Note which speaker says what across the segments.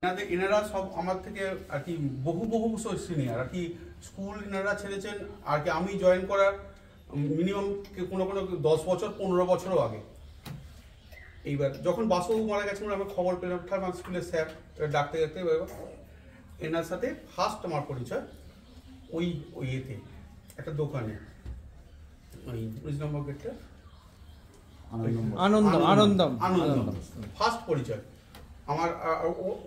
Speaker 1: এনারা সব আমার থেকে আর কি বহু বহু সিনিয়র আর কি। স্কুল এনারা ছেড়েছেন আর কি আমি জয়েন করার মিনিমাম কোনো কোনো 10 বছর 15 বছরও আগে। এইবার যখন বাসবাবু মারা গেছেন আমরা খবর পেলাম ঠাকুর স্কুলের স্যার ডাকতে ডাকতে এনার সাথে ফার্স্ট আমার পরিচয় ওই এতে একটা দোকানে ওই 19 নম্বর গেটটা
Speaker 2: আনন্দম
Speaker 1: ফার্স্ট পরিচয় আমার।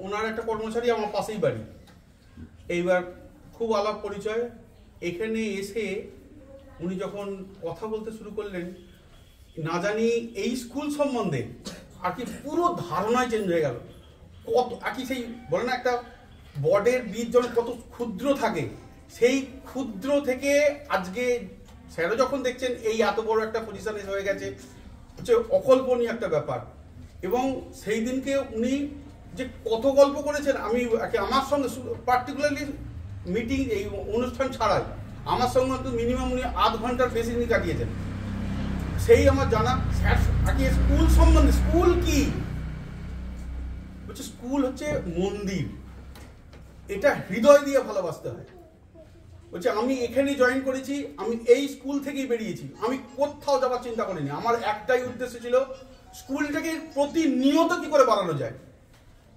Speaker 1: ওনার একটা কর্মচারী আমার পাশেই বাড়ি। এইবার খুব আলাপ পরিচয়। এখানে এসে উনি যখন কথা বলতে শুরু করলেন না জানি এই স্কুল সম্বন্ধে আর কি পুরো ধারণায় চেঞ্জ হয়ে গেল। কত আর কি সেই বলে না একটা বডের বীজ যখন কত ক্ষুদ্র থাকে সেই ক্ষুদ্র থেকে আজকে স্যারও যখন দেখছেন এই এত বড় একটা পজিশনে হয়ে গেছে হচ্ছে অকল্পনীয় একটা ব্যাপার। এবং সেই দিনকে উনি যে কত গল্প করেছেন আমি আমার সঙ্গে পার্টিকুলারলি মিটিং এই অনুষ্ঠান ছাড়াই আমার সঙ্গে তো মিনিমাম উনি আধ ঘন্টার বেশি দিন কাটিয়েছেন। সেই আমার জানা স্যার স্কুল সম্বন্ধে স্কুল কি বলছে স্কুল হচ্ছে মন্দির, এটা হৃদয় দিয়ে ভালোবাসতে হয়। বলছে আমি এখানে জয়েন করেছি, আমি এই স্কুল থেকেই বেরিয়েছি, আমি কোথাও যাবার চিন্তা করিনি। আমার একটাই উদ্দেশ্য ছিল স্কুলটাকে প্রতিনিয়ত কি করে বাড়ানো যায়,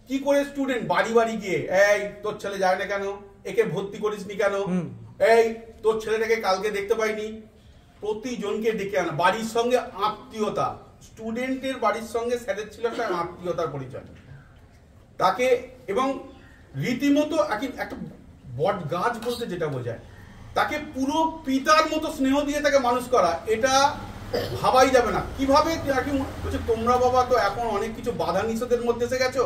Speaker 1: কি করে স্টুডেন্ট বাড়ি বাড়ি গিয়ে এই তোর ছেলে যায় না কেন, একে ভর্তি করিসনি কেন, এই তোর ছেলেটাকে কালকে দেখতে পাইনি, প্রতিজনকে ডেকে আনা। বাড়ির সঙ্গে আত্মীয়তা, স্টুডেন্টের বাড়ির সঙ্গে স্যারের ছিল একটা আত্মীয়তার পরিচয় তাকে। এবং রীতিমতো একটা বট গাছ বলতে যেটা বোঝায় তাকে পুরো পিতার মতো স্নেহ দিয়ে তাকে মানুষ করা, এটা ভাবাই যাবে না। কিভাবে বলছে তোমরা বাবা তো এখন অনেক কিছু বাধা নিষেধের মধ্যে এসে গেছো,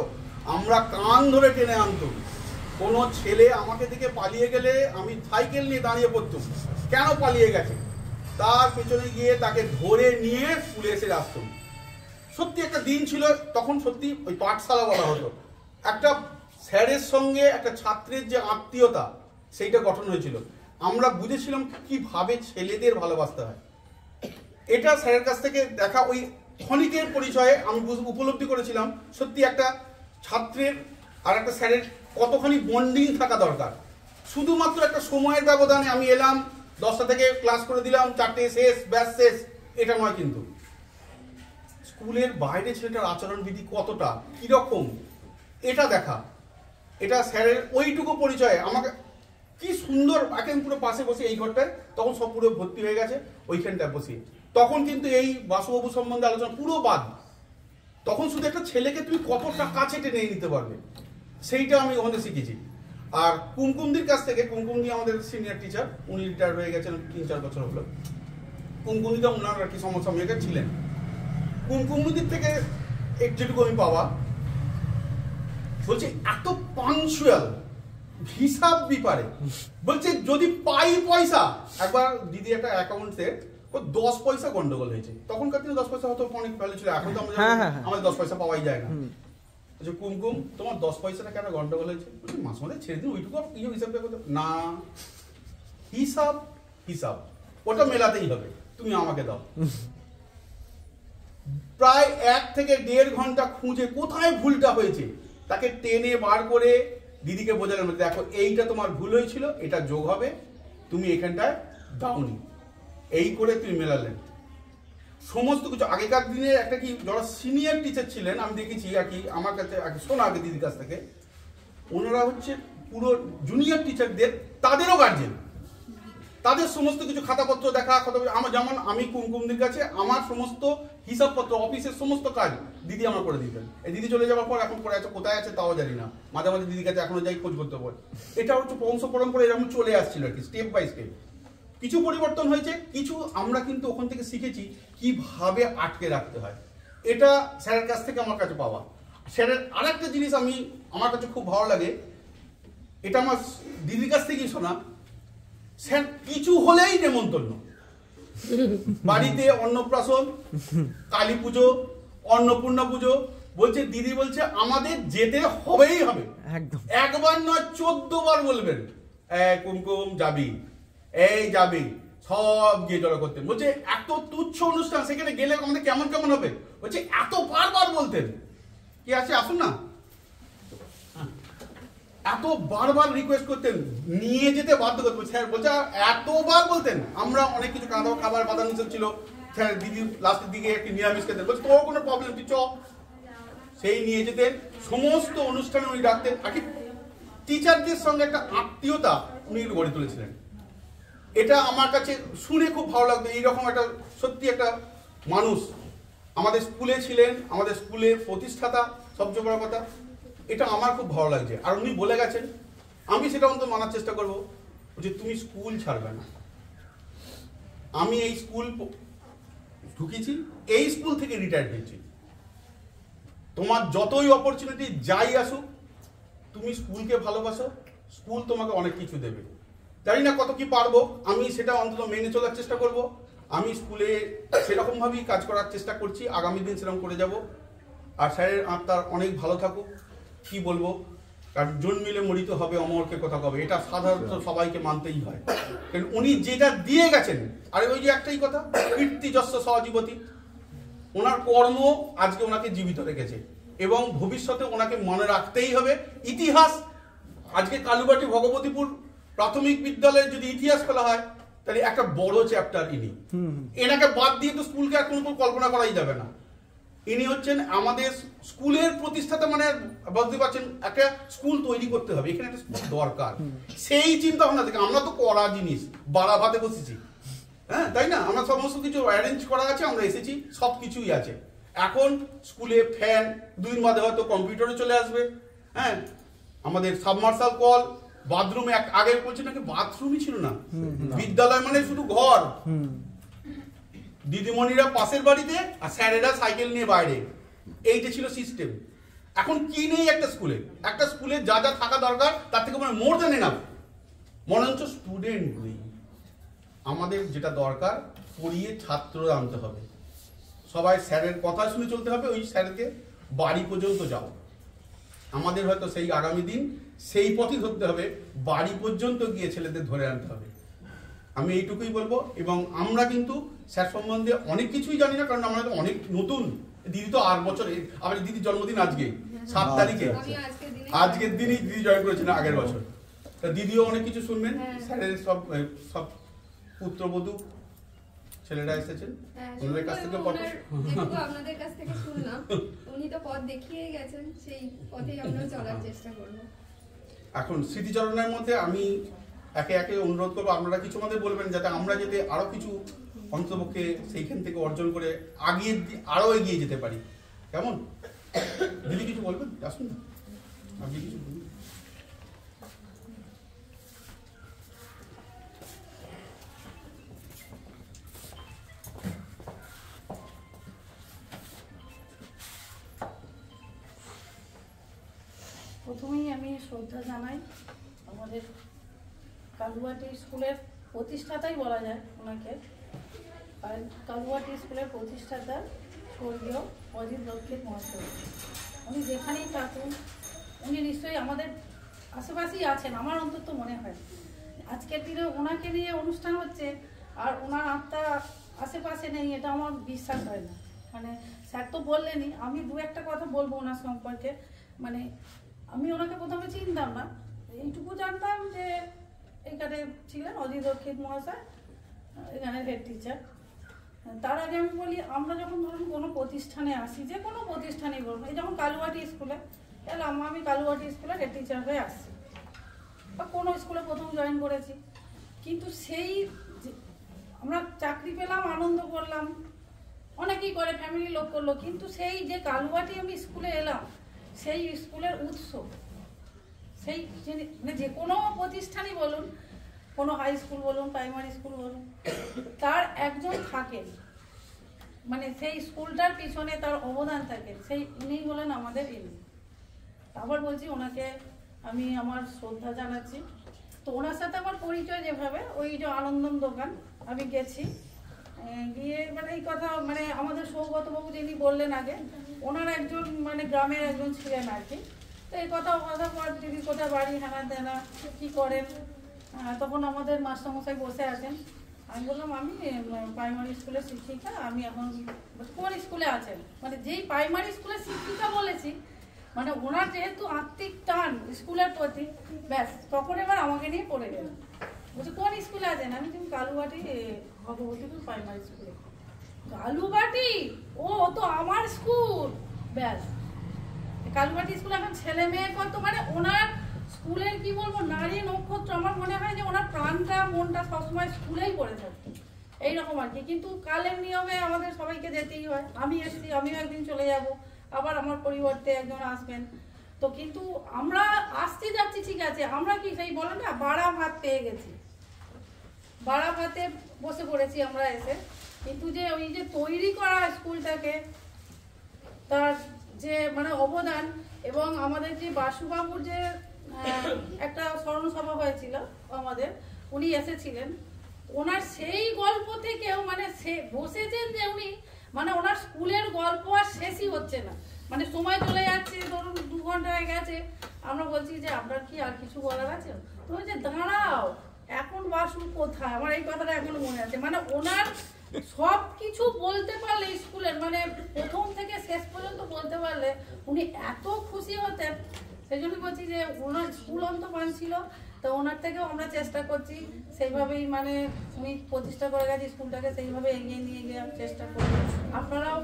Speaker 1: আমরা কান ধরে টেনে আনতো। কোনো ছেলে আমাকে থেকে পালিয়ে গেলে আমি সাইকেল নিয়ে দাঁড়িয়ে পড়তাম, কেন পালিয়ে গেছে তার পেছনে গিয়ে তাকে ধরে নিয়ে স্কুলে এসে আসতাম। সত্যি একটা দিন ছিল তখন, সত্যি ওই পাঠশালা বলা হতো। একটা স্যারের সঙ্গে একটা ছাত্রের যে আত্মীয়তা সেইটা গঠন হয়েছিল। আমরা বুঝেছিলাম কিভাবে ছেলেদের ভালোবাসতে হয়। এটা স্যারের কাছ থেকে দেখা ওই ক্ষণিকের পরিচয়ে আমি উপলব্ধি করেছিলাম সত্যি একটা ছাত্রের আর একটা স্যারের কতখানি বন্ডিং থাকা দরকার। শুধুমাত্র একটা সময়ের ব্যবধানে আমি এলাম 10টা থেকে ক্লাস করে দিলাম 4টে শেষ ব্যাস শেষ, এটা নয়। কিন্তু স্কুলের বাইরে ছেলেটার আচরণবিধি কতটা কিরকম এটা দেখা, এটা স্যারের ওইটুকু পরিচয়ে আমাকে কি সুন্দর। এখন পুরো পাশে বসে এই ঘরটায় তখন সব পুরো ভর্তি হয়ে গেছে ওইখানটায় বসে, তখন কিন্তু এই বাসুবাবু সম্বন্ধে আলোচনা পুরো বাদ। তখন শুধু একটা ছেলেকে তুমি কতটা কাছে টেনে নিতে পারবে সেইটা আমি ওখানে শিখেছি। আর কুমকুমদির কাছ থেকে, কুমকুমদি আমাদের সিনিয়র টিচার, উনি রিটায়ার হয়ে গেছেন 3-4 বছর হলো। কুমকুমদিটা ওনার আর কি সমস্যা মেয়েটা ছিলেন। কুমকুমদির থেকে যেটুকু আমি পাওয়া বলছে এত পাঞ্চুয়াল, হিসাব বিপারে। বলছে যদি পাই পয়সা, একবার দিদি একটা অ্যাকাউন্টে 10 পয়সা গন্ডগোল হয়েছে, তখনকার দিনে 10 পয়সা হয়তো অনেক ভ্যালু ছিল, এখন তো আমাদের 10 পয়সা পাওয়াই যায় না। কুমকুম তোমার 10 পয়সাটা কেন গন্ডগোল হয়েছে, মাস মধ্যে ছেড়ে দিন ওইটুকু হিসাব না, হিসাব হিসাব ওটা মেলাতেই হবে, তুমি আমাকে দাও। প্রায় 1 থেকে 1.5 ঘন্টা খুঁজে কোথায় ভুলটা হয়েছে তাকে টেনে বার করে দিদিকে বোঝালেন, দেখো এইটা তোমার ভুল হয়েছিল, এটা যোগ হবে, তুমি এখানটায় দাওনি, এই করে তুমি মেলালেন সমস্ত কিছু। আগেকার দিনে একটা কি যারা সিনিয়র টিচার ছিলেন আমি দেখেছি আর কি, আমার কাছে শোনা আগে দিদির কাছ থেকে, ওনারা হচ্ছে পুরো জুনিয়র টিচারদের তাদেরও গার্জেন, তাদের সমস্ত কিছু খাতাপত্র দেখা আমার, যেমন আমি কুমকুমদির কাছে আমার সমস্ত হিসাবপত্র অফিসের সমস্ত কাজ দিদি আমার করে দিতেন। এই দিদি চলে যাওয়ার পর এখন করে আছে, কোথায় আছে তাও জানি না, মাঝে মাঝে দিদির কাছে এখনো যাই খোঁজ করতে পারে। এটা হচ্ছে বংশ পরম্পরা এরকম চলে আসছিল আর কি, স্টেপ বাই স্টেপ। কিছু পরিবর্তন হয়েছে, কিছু আমরা কিন্তু ওখান থেকে শিখেছি কিভাবে আটকে রাখতে হয়। এটা স্যারের কাছ থেকে আমার কাছে পাওয়া। স্যারের আরেকটা জিনিস আমার কাছে খুব ভালো লাগে, এটা আমার দিদির কাছ থেকেই শোনা। স্যার কিছু হলেই নেমন্তন্ন, বাড়িতে অন্নপ্রাশন, কালী পুজো, অন্নপূর্ণা পুজো, বলছে দিদি বলছে আমাদের যেতে হবেই হবে, একবার নয় 14 বার বলবেন কুমকুম যাবি, এই যাবি, সব গিয়ে জড়ো করতেন। বলছে এত তুচ্ছ অনুষ্ঠান সেখানে গেলে আমাদের কেমন কেমন হবে, বলছে এত বারবার বলতেন। কি আছে আসুন না। এত বারবার রিকোয়েস্ট করতেন, নিয়ে যেতে বাধ্য করতেন। স্যার বলছে এতবার বলতেন, আমরা অনেক কিছু খাবার বাধা নিষেধ ছিল, স্যার দিদি লাস্টের দিকে একটি নিরামিষ খেতেন, বলছে তোর কোনো প্রবলেম তুই চ, সেই নিয়ে যেতেন। সমস্ত অনুষ্ঠানে উনি ডাকতেন। আর কি টিচারদের সঙ্গে একটা আত্মীয়তা উনি গড়ে তুলেছিলেন। এটা আমার কাছে শুনে খুব ভালো লাগতো। এইরকম একটা সত্যি একটা মানুষ আমাদের স্কুলে ছিলেন, আমাদের স্কুলের প্রতিষ্ঠাতা, সবচেয়ে বড় কথা। এটা আমার খুব ভালো লাগছে। আর উনি বলে গেছেন, আমি সেটা অন্তত মানার চেষ্টা করবো, যে তুমি স্কুল ছাড়বে না। আমি এই স্কুল ঢুকেছি, এই স্কুল থেকে রিটায়ার্ড হয়েছি। তোমার যতই অপরচুনিটি যাই আসুক, তুমি স্কুলকে ভালোবাসো, স্কুল তোমাকে অনেক কিছু দেবে। জানি না কত কি পারবো, আমি সেটা অন্তত মেনে চলার চেষ্টা করব। আমি স্কুলে সেরকমভাবেই কাজ করার চেষ্টা করছি, আগামী দিন সেরকম করে যাব। আর স্যারের আত্মার অনেক ভালো থাকুক, কি বলবো, কারণ জন্মিলে মরিতে হবে, অমরকে কথা কবে, এটা সাধারণত সবাইকে মানতেই হয়। কারণ উনি যেটা দিয়ে গেছেন, আর ওই যে একটাই কথা, কীর্তি যস্য সজীবতী, ওনার কর্ম আজকে ওনাকে জীবিত রেখেছে এবং ভবিষ্যতে ওনাকে মনে রাখতেই হবে। ইতিহাস, আজকে কালুবাটি ভগবতীপুর প্রাথমিক বিদ্যালয়ের যদি ইতিহাস খোলা হয়, তাহলে একটা বড় চ্যাপ্টার ইনি। এনাকে বাদ দিয়ে তো স্কুলকে আর কোনো কল্পনা করাই যাবে না। ইনি হচ্ছেন আমাদের স্কুলের প্রতিষ্ঠাতা, মানে বুঝতে পারছেন, একটা স্কুল তৈরি করতে হবে, এখানে একটা স্কুল দরকার। সেই চিন্তা ভাবনা থেকে আমরা তো করা জিনিস বাড়া ভাতে বসেছি, হ্যাঁ তাই না, আমরা সমস্ত কিছু অ্যারেঞ্জ করা আছে, আমরা এসেছি, সব কিছুই আছে। এখন স্কুলে ফ্যান, 2 দিন বাদে হয়তো কম্পিউটারে চলে আসবে, হ্যাঁ, আমাদের সাবমার্সাল কল, বাথরুমে আগে বলছে নাকি বাথরুমই ছিল না, বিদ্যালয় মানে শুধু ঘর, দিদিমণিরা পাশের বাড়িতে আর স্যারেরা সাইকেল নিয়ে বাইরে, এইটা ছিল সিস্টেম। এখন কি নেই একটা স্কুলে, একটা স্কুলে যা যা থাকা দরকার তার থেকে মানে মোর দেন এনাফ, মনে স্টুডেন্ট নেই। আমাদের যেটা দরকার, পড়িয়ে ছাত্র আনতে হবে, সবাই স্যারের কথা শুনে চলতে হবে, ওই স্যারকে বাড়ি পর্যন্ত যাও। আমাদের হয়তো সেই আগামী দিন সেই পথই ধরতে হবে, বাড়ি পর্যন্ত গিয়ে ছেলেদের ধরে আনতে হবে। আমি এইটুকুই বলবো। এবং আমরা কিন্তু স্যার সম্বন্ধে অনেক কিছুই জানি না, কারণ আমরা তো অনেক নতুন। দিদি তো 8 বছরে, আমার দিদির জন্মদিন আজকে 7 তারিখে, আজকের দিনই দিদি জয়েন করেছেন আগের বছর। দিদিও অনেক কিছু শুনবেন, স্যারের সব সব পুত্রবধূ ছেলেরা এসেছেন, ওনাদের কাছ থেকে
Speaker 2: আপনাদের কাছ থেকে শুনলাম, উনি তো পথ দেখিয়ে গেছেন, সেই পথেই আমরা চলার চেষ্টা করব।
Speaker 1: এখন স্মৃতিচারণের মধ্যে আমি একে একে অনুরোধ করবো, আপনারা কিছু আমাদের বলবেন, যাতে আমরা যাতে আরো কিছু অন্তপক্ষে সেইখান থেকে অর্জন করে আরো এগিয়ে যেতে পারি। কেমন দিদি কিছু বলবেন? আসুন না, আপনি কিছু বলুন।
Speaker 3: প্রথমেই আমি শ্রদ্ধা জানাই আমাদের কালুয়াটি স্কুলের প্রতিষ্ঠাতাই বলা যায় ওনাকে, আর কালুয়াটি স্কুলের প্রতিষ্ঠাতা স্বর্গীয় অজিত দক্ষিণ মহাশয়। উনি যেখানেই থাকুন, উনি নিশ্চয়ই আমাদের আশেপাশেই আছেন, আমার অন্তত মনে হয়। আজকের দিনে ওনাকে নিয়ে অনুষ্ঠান হচ্ছে আর ওনার আত্মা আশেপাশে নেই, এটা আমার বিশ্বাস হয় না। মানে স্যার তো বললেনই, আমি 2-1টা কথা বলবো ওনার সম্পর্কে। মানে আমি ওনাকে প্রথমে চিনতাম না, এইটুকু জানতাম যে এখানে ছিলেন অজিত দক্ষিণ মহাশয়, এখানের হেড টিচার। তার আগে আমি বলি, আমরা যখন ধরুন কোনো প্রতিষ্ঠানে আসি, যে কোনো প্রতিষ্ঠানেই বলুন, এই যেমন কালুয়াটি স্কুলে এলাম, আমি কালুয়াটি স্কুলে হেড টিচার হয়ে আসছি, বা কোনো স্কুলে প্রথম জয়েন করেছি, কিন্তু সেই আমরা চাকরি পেলাম, আনন্দ করলাম, অনেকেই করে, ফ্যামিলির লোক করলো, কিন্তু সেই যে কালুয়াটি আমি স্কুলে এলাম, সেই স্কুলের উৎস, সেই মানে যে কোনো প্রতিষ্ঠানই বলুন, কোনো হাই স্কুল বলুন, প্রাইমারি স্কুল বলুন, তার একজন থাকেন, মানে সেই স্কুলটার পিছনে তার অবদান থাকে, সেই উনিই হলেন আমাদের ইনি। আবার বলছি, ওনাকে আমি আমার শ্রদ্ধা জানাচ্ছি। তো ওনার সাথে আমার পরিচয় যেভাবে, ওই যে আনন্দম দোকান আমি গেছি, গিয়ে মানে এই কথা, মানে আমাদের সৌগতবাবু যিনি বললেন আগে, ওনার একজন মানে গ্রামের একজন ছিলেন আর কি। তো এই কথা পর দিদি কোথায় বাড়ি, হানা দেনা কী করেন, তখন আমাদের মাস্টারমশাই বসে আছেন। আমি বললাম আমি প্রাইমারি স্কুলের শিক্ষিকা, আমি এখন কোন স্কুলে আছেন, মানে যেই প্রাইমারি স্কুলের শিক্ষিকা বলেছি, মানে ওনার যেহেতু আত্মিক টান স্কুলের প্রতি, ব্যাস তখন এবার আমাকে নিয়ে পড়ে গেল। বলছি কোন স্কুলে আছেন? আমি তুমি কালুবাটি ভগবতীপুর প্রাইমারি স্কুলে। কালুবাটি? ও তো আমার স্কুল। ব্যাস কালুবাটি স্কুলে এখন ছেলে মেয়ে কত, মানে ওনার স্কুলের কি বলবো নারী নক্ষত্র। আমার মনে হয় যে ওনার প্রাণটা মনটা সবসময় স্কুলেই পড়ে থাকে এইরকম আর কি। কিন্তু কালের নিয়মে আমাদের সবাইকে যেতেই হয়। আমি এসেছি, আমিও একদিন চলে যাব, আবার আমার পরিবর্তে একজন আসবেন। তো কিন্তু আমরা আসতে যাচ্ছি ঠিক আছে, আমরা কি সেই বলে না বাড়া ভাত পেয়ে গেছি, বাড়া ভাতে বসে পড়েছি আমরা এসে। কিন্তু যে ওই যে তৈরি করা স্কুলটাকে, তার যে মানে অবদান, এবং আমাদের যে বাসুবাবুর যে একটা স্মরণ সভা হয়েছিল আমাদের, উনি এসেছিলেন, ওনার সেই গল্প থেকেও মানে সে বসেছেন যে উনি মানে ওনার স্কুলের গল্প আর শেষই হচ্ছে না। মানে সময় চলে যাচ্ছে, ধরুন 2 ঘন্টা হয়ে গেছে, আমরা বলছি যে আপনার কি আর কিছু বলার আছে? তো যে দাঁড়াও, এখন বাসু কোথায়, আমার এই কথাটা এখনো মনে আছে। মানে ওনার সব কিছু বলতে পারলে স্কুলের মানে প্রথম থেকে শেষ পর্যন্ত বলতে পারলে উনি এত খুশি হতেন। সেই জন্য বলছি যে ওনার স্কুল অন্তপান ছিল, তো ওনার থেকেও আমরা চেষ্টা করছি সেইভাবেই, মানে উনি প্রতিষ্ঠা করে গেছে স্কুলটাকে, সেইভাবে এগিয়ে নিয়ে যাওয়ার চেষ্টা করছি। আপনারাও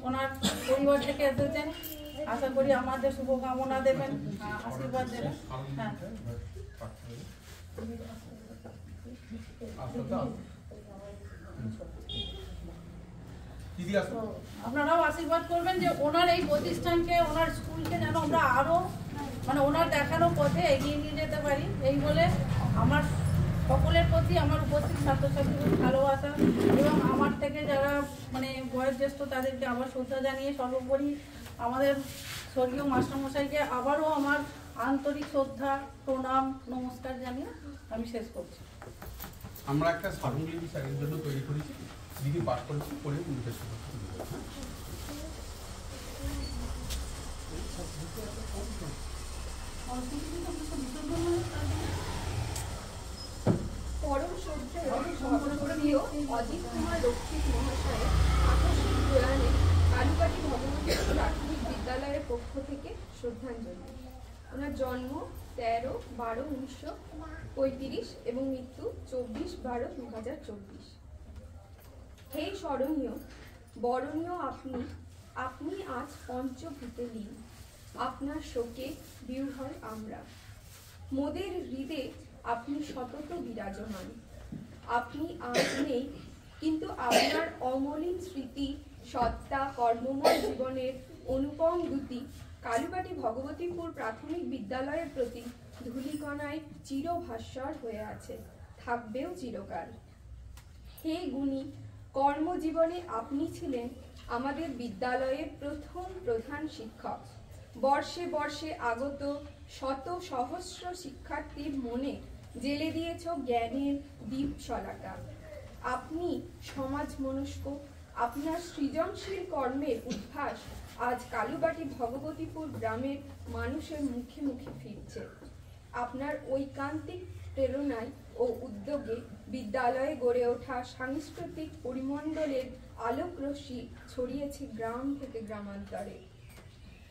Speaker 3: ওনার পরিবার থেকে এসেছেন, আশা করি আমাদের শুভকামনা দেবেন, আশীর্বাদ দেবেন। হ্যাঁ তো আপনারাও আশীর্বাদ করবেন যে ওনার এই প্রতিষ্ঠানকে, ওনার স্কুলকে যেন আমরা আরো মানে ওনার দেখানো পথে এগিয়ে নিয়ে যেতে পারি। এই বলে আমার সকলের প্রতি আমার উপস্থিত ছাত্রছাত্রীদের ভালোবাসা, এবং আমার থেকে যারা মানে বয়োজ্যেষ্ঠ তাদেরকে আবার শ্রদ্ধা জানিয়ে, সর্বোপরি আমাদের স্বর্গীয় মাস্টারমশাইকে আবারও আমার আন্তরিক শ্রদ্ধা, প্রণাম, নমস্কার জানিয়ে আমি শেষ করছি।
Speaker 1: আমরা একটা স্মরণলিপি স্যারের জন্য তৈরি করেছি, দিদি পাঠ করেছি, পড়ে উল্টে শুরু
Speaker 2: পরম শ্রদ্ধেয় সর্বপ্রিয় অজিত কুমার রক্ষিত মহাশয়ের আকস্মিক প্রয়াণে কালুবাটি ভগবতী প্রাথমিক বিদ্যালয়ের পক্ষ থেকে শ্রদ্ধাঞ্জলি। ওনার জন্ম 13/12/1935 এবং মৃত্যু 24/12/2024। হে স্মরণীয় বরণীয় আপনি আজ পঞ্চভূতে লীন, আপনার শোকে বিহ্বল আমরা। মোদের হৃদে আপনি সতত বিরাজমান। আপনি আজ নেই, কিন্তু আপনার অমলিন স্মৃতি, সত্তা, কর্মময় জীবনের অনুপম দ্যুতি কালুবাটি ভগবতীপুর প্রাথমিক বিদ্যালয়ের প্রতি ধূলিকণায় চিরভাস্বর হয়ে আছে, থাকবেও চিরকাল। হে গুণী, কর্মজীবনে আপনি ছিলেন আমাদের বিদ্যালয়ের প্রথম প্রধান শিক্ষক। বর্ষে বর্ষে আগত শত সহস্র শিক্ষার্থীর মনে জেলে দিয়েছ জ্ঞানের দীপ শলাকা। আপনি সমাজ মনস্ক, আপনার সৃজনশীল কর্মের উদ্ভাস আজ কালুবাটি ভগবতীপুর গ্রামের মানুষের মুখে মুখে ফিরছে। আপনার ঐকান্তিক প্রেরণায় ও উদ্যোগে বিদ্যালয়ে গড়ে ওঠা সাংস্কৃতিক পরিমণ্ডলের আলোকরশ্মি ছড়িয়েছে গ্রাম থেকে গ্রামান্তরে।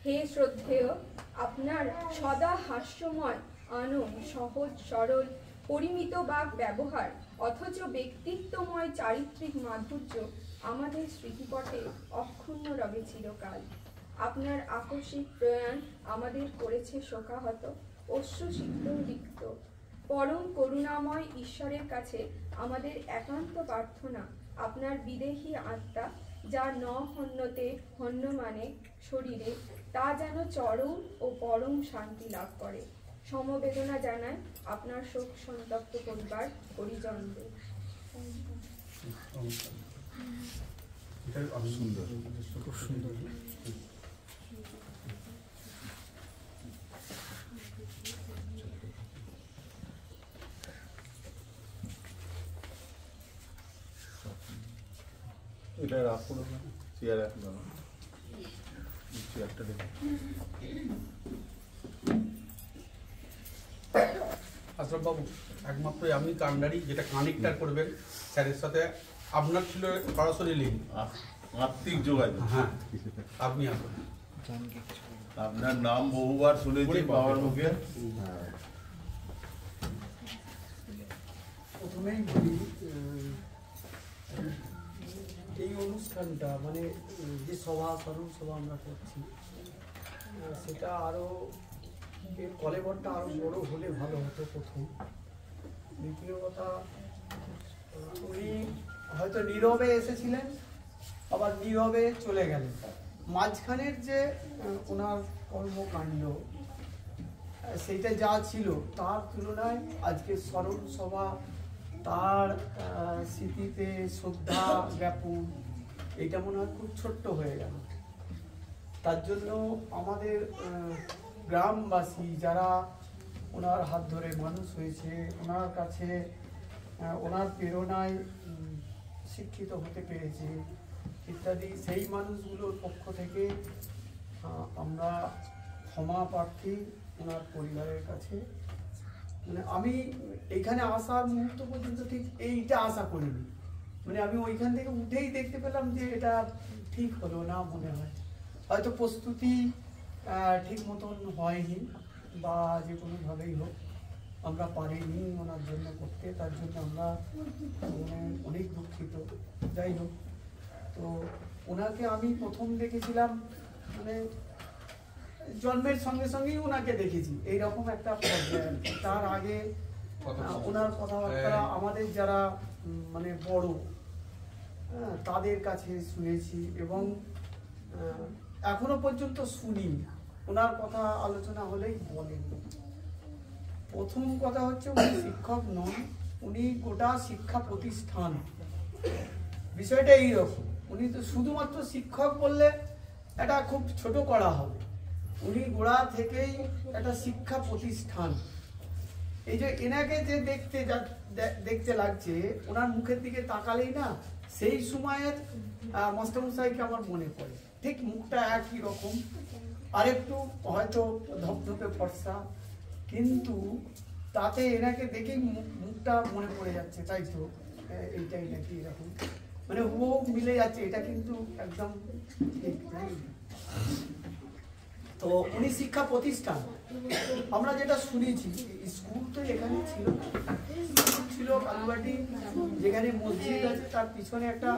Speaker 2: হে শ্রদ্ধেয়, আপনার সদা হাস্যময়, আনন্দ, সহজ সরল, পরিমিত বাক ব্যবহার অথচ ব্যক্তিত্বময় চারিত্রিক মাধুর্য আমাদের স্মৃতিপটে অক্ষুণ্ণ রবে চিরকাল। আপনার আকস্মিক প্রয়াণ আমাদের করেছে শোকাহত, অশ্রুসিক্ত রিক্ত। পরম করুণাময় ঈশ্বরের কাছে আমাদের একান্ত প্রার্থনা, আপনার বিদেহী আত্মা যা ন হন্যতে হন্যমানে শরীরে, তা যেন চরম ও পরম শান্তি লাভ করে। সমবেদনা জানায় আপনার শোক সন্তপ্ত পরিবার পরিজনদের।
Speaker 1: সুন্দর, খুব সুন্দর।
Speaker 4: এটা রাখুন, চেয়ার এখন চেয়ারটা দেখুন।
Speaker 1: আশরাফ বাবু, একমাত্র আপনি কান্ডারি যেটা কানেক্টার করবেন স্যারের সাথে, আপনার ছিল সরাসরি লিঙ্ক,
Speaker 4: আত্মিক যোগাযোগ।
Speaker 1: হ্যাঁ, আপনি আসুন।
Speaker 5: আপনার নাম বহুবার শুনেছি বাবার মুখে।
Speaker 6: প্রথমেই বলি, এই অনুষ্ঠানটা মানে যে স্মরণ সভা আমরা করছি, সেটা আরও এর কলেবরটা আরও বড় হলে ভালো হতো। প্রথম দ্বিতীয় কথা, উনি হয়তো নীরবে এসেছিলেন, আবার নীরবে চলে গেলেন। মাঝখানের যে ওনার কর্মকাণ্ড, সেইটা যা ছিল তার তুলনায় আজকে স্মরণ সভা, তার স্মৃতিতে শ্রদ্ধা জ্ঞাপন, এটা মনে হয় খুব ছোট্ট হয়ে গেল। তার জন্য আমাদের গ্রামবাসী যারা ওনার হাত ধরে মানুষ হয়েছে, ওনার কাছে ওনার প্রেরণায় শিক্ষিত হতে পেরেছে ইত্যাদি, সেই মানুষগুলোর পক্ষ থেকে আমরা ক্ষমা প্রার্থী ওনার পরিবারের কাছে। মানে আমি এইখানে আসার মুহূর্ত পর্যন্ত ঠিক এইটা আশা করিনি। মানে আমি ওইখান থেকে উঠেই দেখতে পেলাম যে এটা ঠিক হলো না, মনে হয় হয়তো প্রস্তুতি ঠিক মতন হয়নি, বা যে কোনোভাবেই হোক আমরা পারিনি ওনার জন্য করতে। তার জন্য আমরা অনেক দুঃখিত। যাই হোক, তো ওনাকে আমি প্রথম দেখেছিলাম মানে জন্মের সঙ্গে সঙ্গেই ওনাকে দেখেছি এইরকম একটা পর্যায়ে। তার আগে ওনার কথাবার্তা আমাদের যারা মানে বড়, তাদের কাছে শুনেছি এবং এখনো পর্যন্ত শুনি। ওনার কথা আলোচনা হলেই বলেন। প্রথম কথা হচ্ছে, উনি শিক্ষক নন, উনি গোটা শিক্ষা প্রতিষ্ঠান। বিষয়টা এইরকম, উনি তো শুধুমাত্র শিক্ষক বললে এটা খুব ছোট করা হবে। উনি গোড়া থেকেই একটা শিক্ষা প্রতিষ্ঠান। এই যে এনাকে যে দেখতে লাগছে, ওনার মুখের দিকে তাকালেই না সেই সময়ের মাস্টারমশাইকে আমার মনে পড়ে। ঠিক মুখটা একই রকম, আরেকটু হয়তো ধপধপে ফর্সা, কিন্তু তাতে এনাকে দেখেই মুখটা মনে পড়ে যাচ্ছে, তাই তো এইটাই নাকি এরকম মানে ও মিলে যাচ্ছে। এটা কিন্তু একদম ঠিক নাই। তো উনি শিক্ষা প্রতিষ্ঠান, আমরা যেটা শুনেছি, স্কুল তো এখানে ছিল, ছিল কালুবাটি, যেখানে মসজিদ আছে তার পিছনে একটা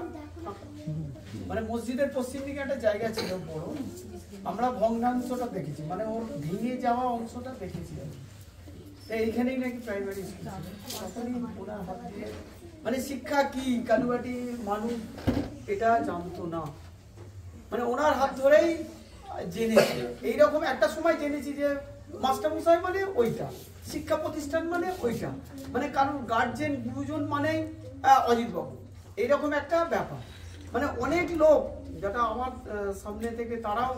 Speaker 6: মানে মসজিদের পশ্চিম দিকে একটা জায়গা ছিল বড়। আমরা ভগ্নাংশটা দেখেছি, মানে ওর ভেঙে যাওয়া অংশটা দেখেছি। এইখানেই নাকি প্রাইমারি স্কুল, তখনই ওনার হাত দিয়ে মানে শিক্ষা কি কালুবাটির মানুষ এটা জানতো না, মানে ওনার হাত ধরেই জেনেছি। এইরকম একটা সময় জেনেছি যে মাস্টারমশাই মানে ওইটা, শিক্ষা প্রতিষ্ঠান মানে ওইটা, মানে কারণ গার্জেন গুরুজন মানে অজিতবাবু, এইরকম একটা ব্যাপার। মানে অনেক লোক যেটা আমার সামনে থেকে তারাও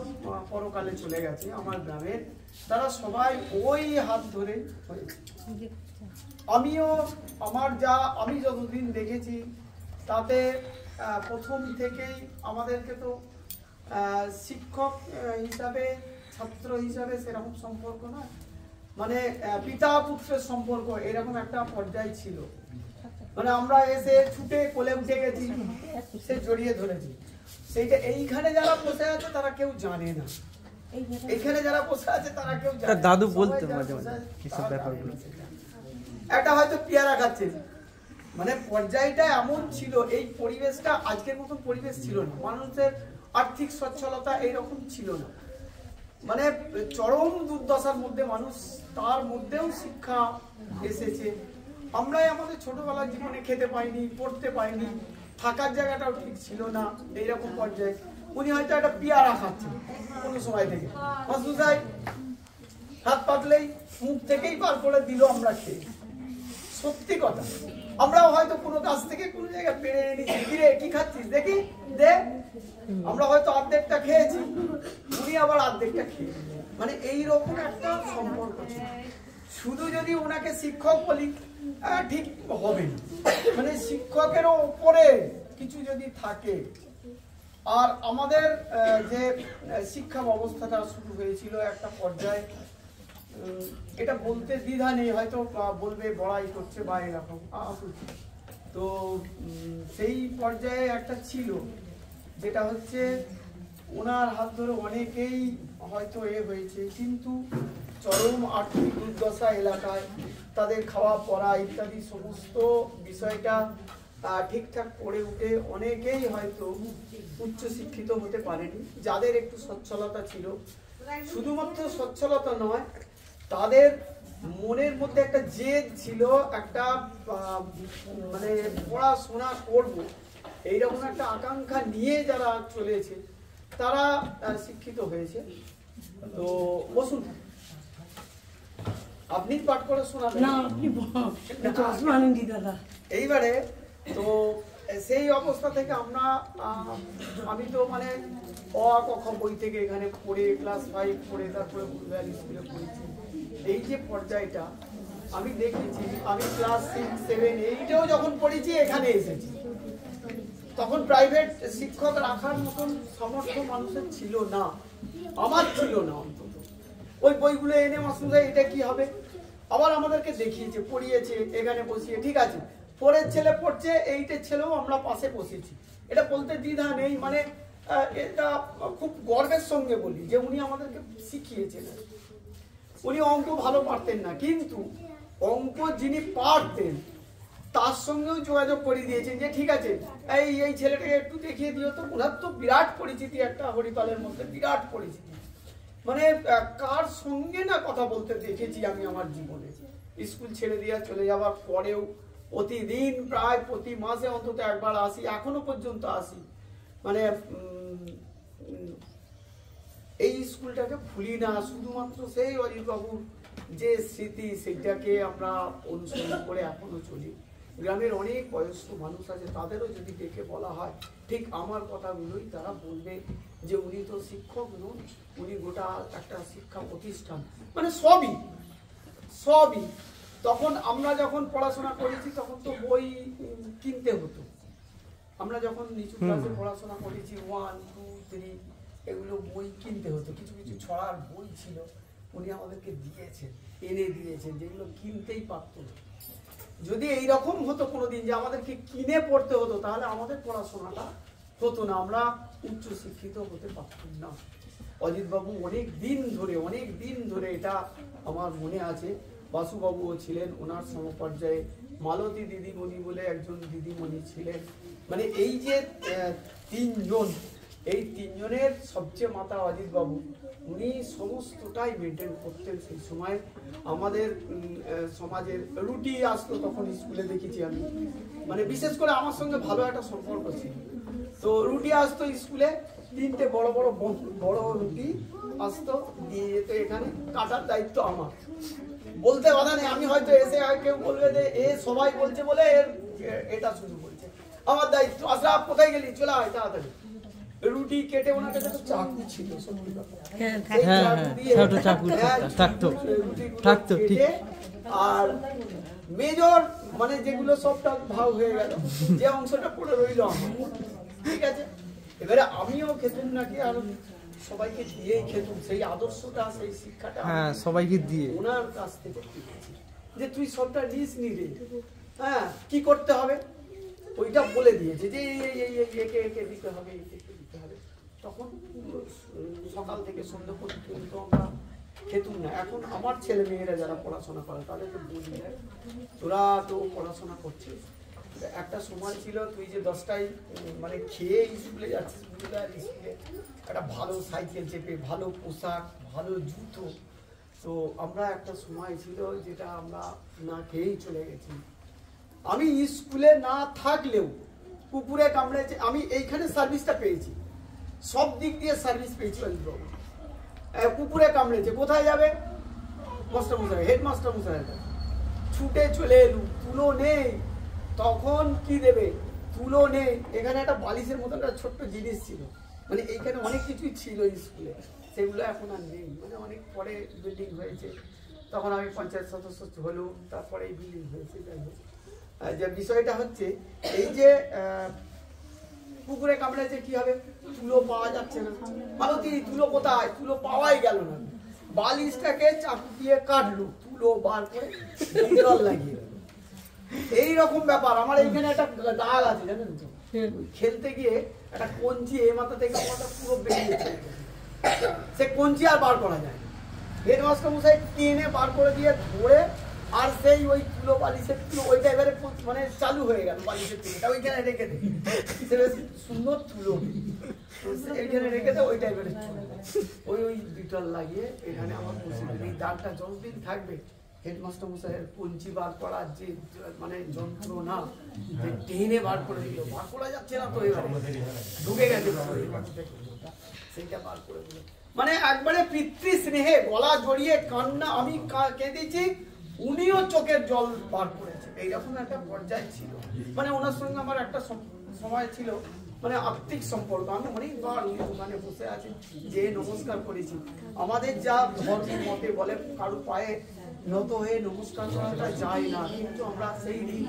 Speaker 6: পরকালে চলে গেছে আমার গ্রামের, তারা সবাই ওই হাত ধরে। আমিও আমি যতদিন দেখেছি তাতে প্রথম থেকেই আমাদেরকে তো শিক্ষক হিসাবে ছাত্র হিসাবে সেরকম সম্পর্ক না, মানে পিতা পুত্রের সম্পর্ক এরকম একটা পর্যায় ছিল। মানে আমরা এসে ছুটে কোলে উঠে গেছি, সে জড়িয়ে ধরেছি। সেইটা এইখানে যারা বসে আছে তারা কেউ জানে না, এইখানে যারা বসে আছে তারা কেউ জানে না।
Speaker 7: দাদু বলতে মাঝে মাঝে এসব ব্যাপারগুলো।
Speaker 6: একটা হয়তো পেয়ারা খাচ্ছে, মানে পর্যায়টা এমন ছিল, এই পরিবেশটা আজকের মতন পরিবেশ ছিল না, মানুষের আর্থিক সচ্ছলতা এইরকম ছিল না, মানে চরম দুর্দশার মধ্যে মানুষ, তার মধ্যেও শিক্ষা এসেছে। আমরাই আমাদের ছোটবেলার জীবনে খেতে পাইনি, পড়তে পাইনি, থাকার জায়গাটাও ঠিক ছিল না, এইরকম পর্যায়ে উনি হয়তো একটা পেয়ারা খাচ্ছেন কোনো সময় থেকে, মাসুসাই হাত পাতলেই মুখ থেকেই পার করে দিল, আমরা খেয়ে। সত্যি কথা, আমরাও হয়তো কোনো কাছ থেকে কোনো জায়গায় পেরে এনেছি, ফিরে কি খাচ্ছিস দেখি দে, আমরা হয়তো অর্ধেকটা খেয়েছি, উনি আবার অর্ধেকটা খেয়ে, মানে এইরকম একটা সম্পর্ক ছিল। শুধু যদি ওনাকে শিক্ষক বলি ঠিক হবে না, মানে শিক্ষকেরও উপরে কিছু যদি থাকে। আর আমাদের যে শিক্ষা ব্যবস্থাটা শুরু হয়েছিল একটা পর্যায়ে, এটা বলতে দ্বিধা নেই, হয়তো বলবে বড়াই করছে বা এরকম, তো সেই পর্যায়ে একটা ছিল যেটা হচ্ছে ওনার হাত ধরে অনেকেই হয়তো হয়েছে, কিন্তু চরম আর্থিক দুর্দশা এলাকায় তাদের খাওয়া পড়া ইত্যাদি সমস্ত বিষয়টা ঠিকঠাক করে উঠে অনেকেই হয়তো উচ্চশিক্ষিত হতে পারেনি। যাদের একটু সচ্ছলতা ছিল, শুধুমাত্র সচ্ছলতা নয়, তাদের মনের মধ্যে একটা জেদ ছিল, একটা মানে পড়াশোনা করব এইরকম একটা আকাঙ্ক্ষা নিয়ে যারা চলেছে তারা শিক্ষিত হয়েছে। তো বসুন, আপনি পাঠ করে শোনাবেন।
Speaker 3: না, আপনি দাদা।
Speaker 6: এইবারে তো সেই অবস্থা থেকে আমি তো মানে অ ক খ বই থেকে এখানে পড়ে ক্লাস 5 পড়ে তারপরে বুলবাড়ি স্কুলে পড়েছি। এই যে পর্যায়টা আমি দেখেছি, আমি ক্লাস 6, 7, 8-এও যখন পড়েছি এখানে এসেছি, তখন প্রাইভেট শিক্ষক রাখার মতন সামর্থ্য মানুষের ছিল না, আমার ছিল না অন্তত। ওই বইগুলো এনে মাস্টারমশাই এটা কি হবে, আবার আমাদেরকে দেখিয়েছে, পড়িয়েছে, এখানে বসিয়ে, ঠিক আছে 4-এর ছেলে পড়ছে, 8-এর ছেলেও আমরা পাশে বসেছি, এটা বলতে দ্বিধা নেই। মানে এটা খুব গর্বের সঙ্গে বলি যে উনি আমাদেরকে শিখিয়েছেন। উনি অঙ্ক ভালো পারতেন না, কিন্তু অঙ্ক যিনি পারতেন তার সঙ্গেও যোগাযোগ করে দিয়েছেন যে ঠিক আছে এই ছেলেটাকে একটু দেখিয়ে দিও তো। ওনার তো বিরাট পরিচিতি একটা হরিপালের মধ্যে, বিরাট পরিচিতি। মানে কার সঙ্গে না কথা বলতে দেখেছি আমি আমার জীবনে। স্কুল ছেড়ে দিয়ে চলে যাওয়ার পরেও প্রতিদিন প্রায় প্রতি মাসে অন্তত একবার আসি, এখনো পর্যন্ত আসি। মানে এই স্কুলটাকে ভুলি না, শুধুমাত্র সেই অজিত বাবুর যে স্মৃতি সেটাকে আমরা অনুসরণ করে এখনো চলি। গ্রামের অনেক বয়স্ক মানুষ আছে, তাদেরও যদি ডেকে বলা হয় ঠিক আমার কথাগুলোই তারা বলবে যে উনি তো শিক্ষক নন, উনি গোটা একটা শিক্ষা প্রতিষ্ঠান, মানে সবই। তখন আমরা যখন পড়াশোনা করেছি তখন তো বই কিনতে হতো। আমরা যখন নিচু ক্লাসে পড়াশোনা করেছি 1, 2, 3 এগুলো বই কিনতে হতো। কিছু কিছু ছড়ার বই ছিল, উনি আমাদেরকে এনে দিয়েছেন, যেগুলো কিনতেই পারতো না। যদি এইরকম হতো কোনোদিন যে আমাদেরকে কিনে পড়তে হতো, তাহলে আমাদের পড়াশোনাটা হতো না, আমরা উচ্চ শিক্ষিত হতে পারতাম না। অজিতবাবু অনেক দিন ধরে এটা আমার মনে আছে। বাসুবাবুও ছিলেন ওনার সমপর্যায়ে, মালতী দিদিমণি বলে একজন দিদিমণি ছিলেন। মানে এই যে 3 জন, এই 3 জনের সবচেয়ে মাথা অজিতবাবু। উনি সমস্তটাই মেনটেন করতেন সেই সময়। আমাদের সমাজের রুটি আসতো তখন স্কুলে, দেখেছি আমি, মানে বিশেষ করে আমার সঙ্গে ভালো একটা সম্পর্ক ছিল। তো রুটি আসতো স্কুলে, 3টে বড় রুটি আসতো, দিয়ে যেত এখানে, কাটার দায়িত্ব আমার। বলতে বাধা নেই, আমি হয়তো এসে কেউ বলবে যে সবাই বলছে বলে এটা শুরু করেছে, আমার দায়িত্ব। আশরাফ কোথায় গেলি, চলে আয় তাড়াতাড়ি। রুটি কেটে ওনার কাছে তো চাকু ছিল, আর মেজর মানে যেগুলো সবটা ভাগ হয়ে গেল, যে অংশটা পড়ে রইল আমার, ঠিক আছে। এবারে আমিও খেতুম নাকি, আর সবাইকে দিয়েই খেতুম। সেই আদর্শটা, সেই শিক্ষাটা
Speaker 7: সবাইকে দিয়ে
Speaker 6: ওনার কাছ থেকে শিখেছি যে তুই সবটা নিস নি রে, হ্যাঁ কি করতে হবে ওইটা বলে দিয়েছে যে একে দিতে হবে, দিতে হবে। তখন সকাল থেকে সন্ধ্যা পর্যন্ত আমরা খেতুম না। এখন আমার ছেলে মেয়েরা যারা পড়াশোনা করে তাদেরকে বলি, তোরা তো পড়াশোনা করছিস, একটা সময় ছিল তুই যে 10টায় মানে খেয়ে স্কুলে যাচ্ছিস, স্কুলে একটা ভালো সাইকেল চেপে, ভালো পোশাক, ভালো জুতো। তো আমরা একটা সময় ছিল যেটা আমরা না খেয়েই চলে গেছি। আমি স্কুলে না থাকলেও কুকুরে কামড়েছে, আমি এইখানে সার্ভিসটা পেয়েছি, সব দিক দিয়ে সার্ভিস পেয়েছি। কুকুরে কামড়েছে, কোথায় যাবে, মাস্টারমশাই, হেডমাস্টার মশাই, ছুটে চলে এলুম, তুলো নেই। তখন কি দেবে, তুলো নেই। এখানে একটা বালিশের মতো একটা ছোট্ট জিনিস ছিল, মানে এইখানে অনেক কিছুই ছিল স্কুলে, সেগুলো এখন আর নেই। মানে অনেক পরে বিল্ডিং হয়েছে, তখন আমি পঞ্চায়েত সদস্য হলো, তারপরে এই বিল্ডিং হয়েছে। যাই হোক, যে বিষয়টা হচ্ছে এই যে কুকুরে কামড়েছে, কি হবে, তুলো পাওয়া যাচ্ছে না। মালতী তুলো কোথায়, তুলো পাওয়াই গেল না। বালিশটাকে চাকু দিয়ে কাটলো, তুলো বার করে জল লাগিয়ে দিল। এইরকম ব্যাপার। আমার এইখানে একটা দাগ আছে জানেন তো, খেলতে গিয়ে একটা কঞ্চি এই মাথা থেকে মাথা পুরো বেরিয়েছে, সে কঞ্চি আর বার করা যায় না। হেডমাস্টার মশাই টেনে বার করে দিয়ে ধরে আর সেই ওই তুলো বালিশের তুলো ওইটা এবারে মানে চালু হয়ে গেল, বালিশের তুলোটা ওইখানে রেখে দেয়, সে বেশ সুন্দর তুলো এইখানে রেখে দেয়, ওইটা এবারে ওই ডিটল লাগিয়ে এখানে আমার বসে এই দাগটা যতদিন থাকবে হেডমাস্টার মশাইয়ের কঞ্চি বার করার যে মানে যন্ত্রণা, টেনে বার করে দিল, বার করা যাচ্ছে না তো এবারে ঢুকে গেছে সেইটা বার করে দিল, মানে একবারে পিতৃ স্নেহে গলা জড়িয়ে কান্না, আমি কেঁদেছি, উনিও চোখের জল বার করেছে, এইরকম একটা পর্যায়ে ছিল। মানে ওনার সঙ্গে আমার একটা সময় ছিল মানে আত্মিক সম্পর্ক, আমি অনেকবার উনি দোকানে বসে আছি যে নমস্কার করেছি। আমাদের যা ধর্ম মতে বলে কারো পায়ে নত হয়ে নমস্কার করাটা যায় না, কিন্তু আমরা সেই দিন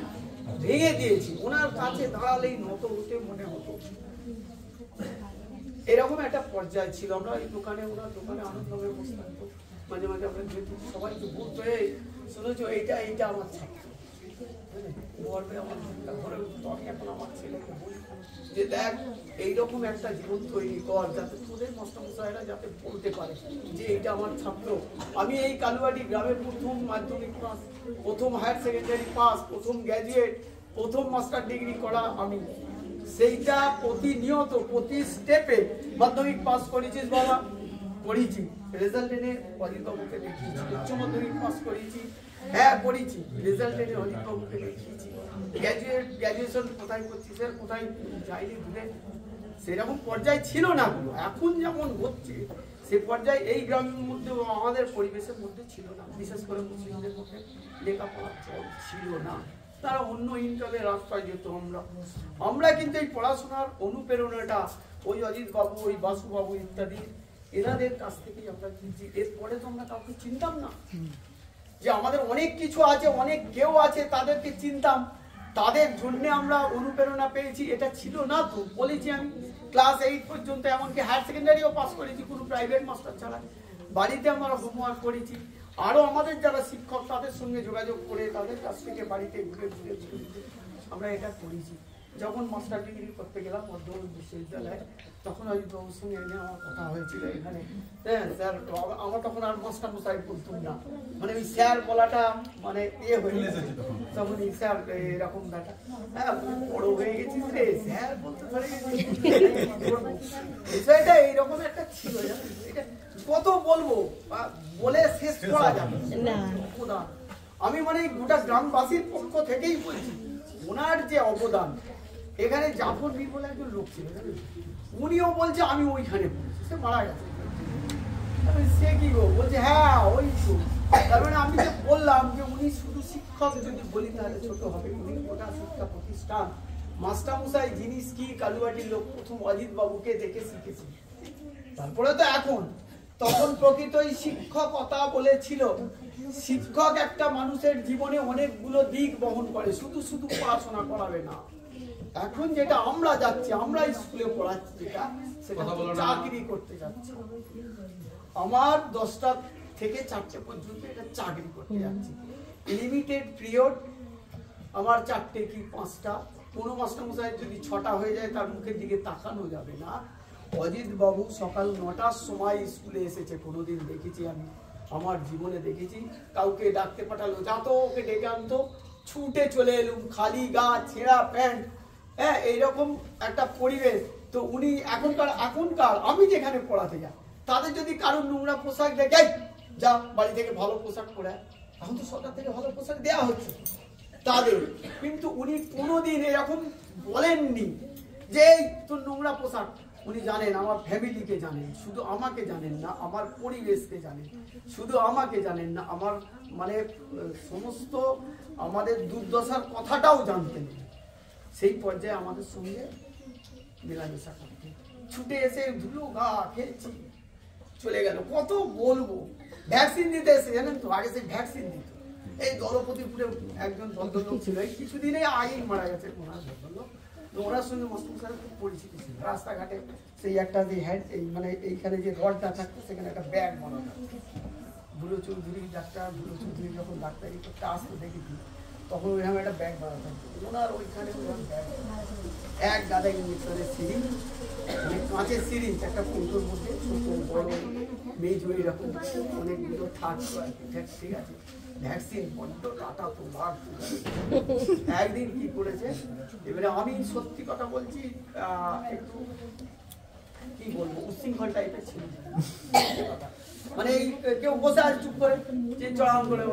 Speaker 6: ভেঙে দিয়েছি, ওনার কাছে দাঁড়ালেই নত হতে মনে হতো, এরকম একটা পর্যায়ে ছিল। আমরা এই দোকানে ওনার দোকানে আনন্দ হয়ে বসে থাকতো, মাঝে মাঝে আমরা সবাইকে বলতো এই শুনেছো এইটা আমার ছাত্র, গর্বে আমার ঘরে আমি এখন আমার ছেলেকে বলি যে দেখ এইরকম একটা জীবন তৈরি কর যাতে তোদের মাস্টারমশাইরা যাতে বলতে পারে যে এইটা আমার ছাত্র। আমি এই কালুয়াটি গ্রামের প্রথম মাধ্যমিক পাস, প্রথম হায়ার সেকেন্ডারি পাস, প্রথম গ্র্যাজুয়েট, প্রথম মাস্টার ডিগ্রি করা আমি, সেইটা প্রতিনিয়ত প্রতি স্টেপে মাধ্যমিক পাস করেছিস বাবা, করেছি, রেজাল্ট এনে অজিতবাবুকে দেখিয়েছি, উচ্চ মাধ্যমিক পাস করেছি, হ্যাঁ করেছি, রেজাল্ট এনে অজিতবাবুকে দেখিয়েছি, গ্র্যাজুয়েশন কোথায় করছি স্যার, কোথায় যাইনি দূরে, সেরকম পর্যায়ে ছিল না। এখন যেমন হচ্ছে সে পর্যায়ে এই গ্রামের মধ্যে আমাদের পরিবেশের মধ্যে ছিল না, বিশেষ করে মুসলিমদের মধ্যে লেখাপড়ার চল ছিল না, তারা অন্য ইনকামের রাস্তায় যেত। আমরা কিন্তু এই পড়াশোনার অনুপ্রেরণাটা ওই অজিত বাবু, ওই বাসু বাবু ইত্যাদি এনাদের কাছ থেকেই আমরা কিনছি। এরপরে তো আমরা কাউকে চিনতাম না, যে আমাদের অনেক কিছু আছে, অনেক কেউ আছে তাদেরকে চিনতাম, তাদের জন্য আমরা অনুপ্রেরণা পেয়েছি, এটা ছিল না তো। বলেছি আমি ক্লাস 8 পর্যন্ত, এমনকি হায়ার সেকেন্ডারিও পাস করেছি কোনো প্রাইভেট মাস্টার ছাড়া, বাড়িতে আমরা হোমওয়ার্ক করেছি, আরো আমাদের যারা শিক্ষক তাদের সঙ্গে যোগাযোগ করে তাদের কাছ থেকে বাড়িতে ঘুরে ঘুরে আমরা এটা করেছি। যখন মাস্টার ডিগ্রি করতে গেলাম বর্ধমান বিশ্ববিদ্যালয়ে, তখন অজিতবাবুর সঙ্গে এনে আমার কথা হয়েছিল এখানে, হ্যাঁ স্যার, আমার তখন আর মাস্টার মশাই বলতুম না, মানে ওই স্যার বলাটা মানে হয়ে গেছে, তখন এই স্যার এরকম ব্যাটা, হ্যাঁ বড় হয়ে গেছিস রে স্যার বলতে পারে, বিষয়টা এইরকম একটা ছিল, জানেন এটা কত বলবো, বলে শেষ করা যাবে না। আমি মানে গোটা গ্রামবাসীর পক্ষ থেকেই বলছি ওনার যে অবদান, এখানে জাফর মীর বলে একজন লোক ছিল, উনিও বলছে আমি ওইখানে পড়েছি, সে মারা গেছে, সে কি গো বলছে হ্যাঁ ওই তো, তার মানে আমি যে বললাম যে উনি শুধু শিক্ষক যদি বলি তাহলে ছোট হবে, উনি গোটা শিক্ষা প্রতিষ্ঠান, মাস্টারমশাই জিনিস কি কালুয়াটির লোক প্রথম অজিত বাবুকে দেখে শিখেছি, তারপরে তো এখন, তখন প্রকৃতই শিক্ষকতা বলেছিল, শিক্ষক একটা মানুষের জীবনে অনেকগুলো দিক বহন করে, শুধু শুধু পড়াশোনা করাবে না। এখন যেটা আমরা যাচ্ছি, আমরা স্কুলে পড়াচ্ছি, যেটা সেটা চাকরি করতে যাচ্ছি, আমার 10টা থেকে 4টে পর্যন্ত এটা চাকরি করতে যাচ্ছি, লিমিটেড পিরিয়ড, আমার 4টে কি 5টা, কোনো মাস্টারমশাই যদি 6টা হয়ে যায় তার মুখের দিকে তাকানো যাবে না। অজিত বাবু সকাল 9টার সময় স্কুলে এসেছে, কোনোদিন দেখেছি আমি আমার জীবনে দেখেছি, কাউকে ডাকতে পাঠালো যাতো, ওকে ডেকে আনতো, ছুটে চলে এলুম, খালি গা, ছেঁড়া প্যান্ট, হ্যাঁ এইরকম একটা পরিবেশ। তো উনি এখনকার আমি যেখানে পড়াতে যাই, তাদের যদি কারোর নোংরা পোশাক দেখে যা বাড়ি থেকে ভালো পোশাক পরে, এখন তো সরকার থেকে ভালো পোশাক দেওয়া হচ্ছে তাদের, কিন্তু উনি কোনোদিন এরকম বলেননি যে তোর নোংরা পোশাক। উনি জানেন আমার ফ্যামিলিকে জানেন, শুধু আমাকে জানেন না, আমার পরিবেশকে জানেন, শুধু আমাকে জানেন না, আমার মানে সমস্ত আমাদের দুর্দশার কথাটাও জানতেন। সেই পর্যায়ে আমাদের সঙ্গে মেলামেশা করতেন, ছুটে এসে ধুলো গা খেলছি চলে গেল। কত বলবো, ভ্যাকসিন দিতে এসে জানেন তো, আগে সেই ভ্যাকসিন দিত, এই দলপতিপুরে একজন ভদ্রলোক ছিল, এই কিছুদিনে আগেই মারা গেছে ওনার ভদ্রলোক, ওনার সঙ্গে মাস্টারমশাইয়ের খুব পরিচিতি ছিল। রাস্তাঘাটে সেই একটা যে হ্যান্ড এই মানে এইখানে যে রডটা থাকতো সেখানে একটা ব্যাগ বানানো, ভুলো চৌধুরী ডাক্তার, ভুলো চৌধুরী যখন ডাক্তারি করতে আসতো দেখেছি, তখন ওইরকম একটা ব্যাগ বানাতাম, ওনার ওইখানে ব্যাগ এক গাদা ইঞ্জেকশনের সিরিঞ্জ, মানে কাঁচের সিরিঞ্জ একটা কৌটোর মধ্যে ছোট বড় মেজ এরকম অনেকগুলো থাকতো আর কি, ঠিক আছে। ভ্যাকসিন বড্ড টাটা তো বার। একদিন কি করেছে, এবারে আমি সত্যি কথা বলছি একটু কি বলবো উচ্ছৃঙ্খল টাইপের ছিল, মানে এই কেউ বসে আছে চুপ করে যে চড়ান করে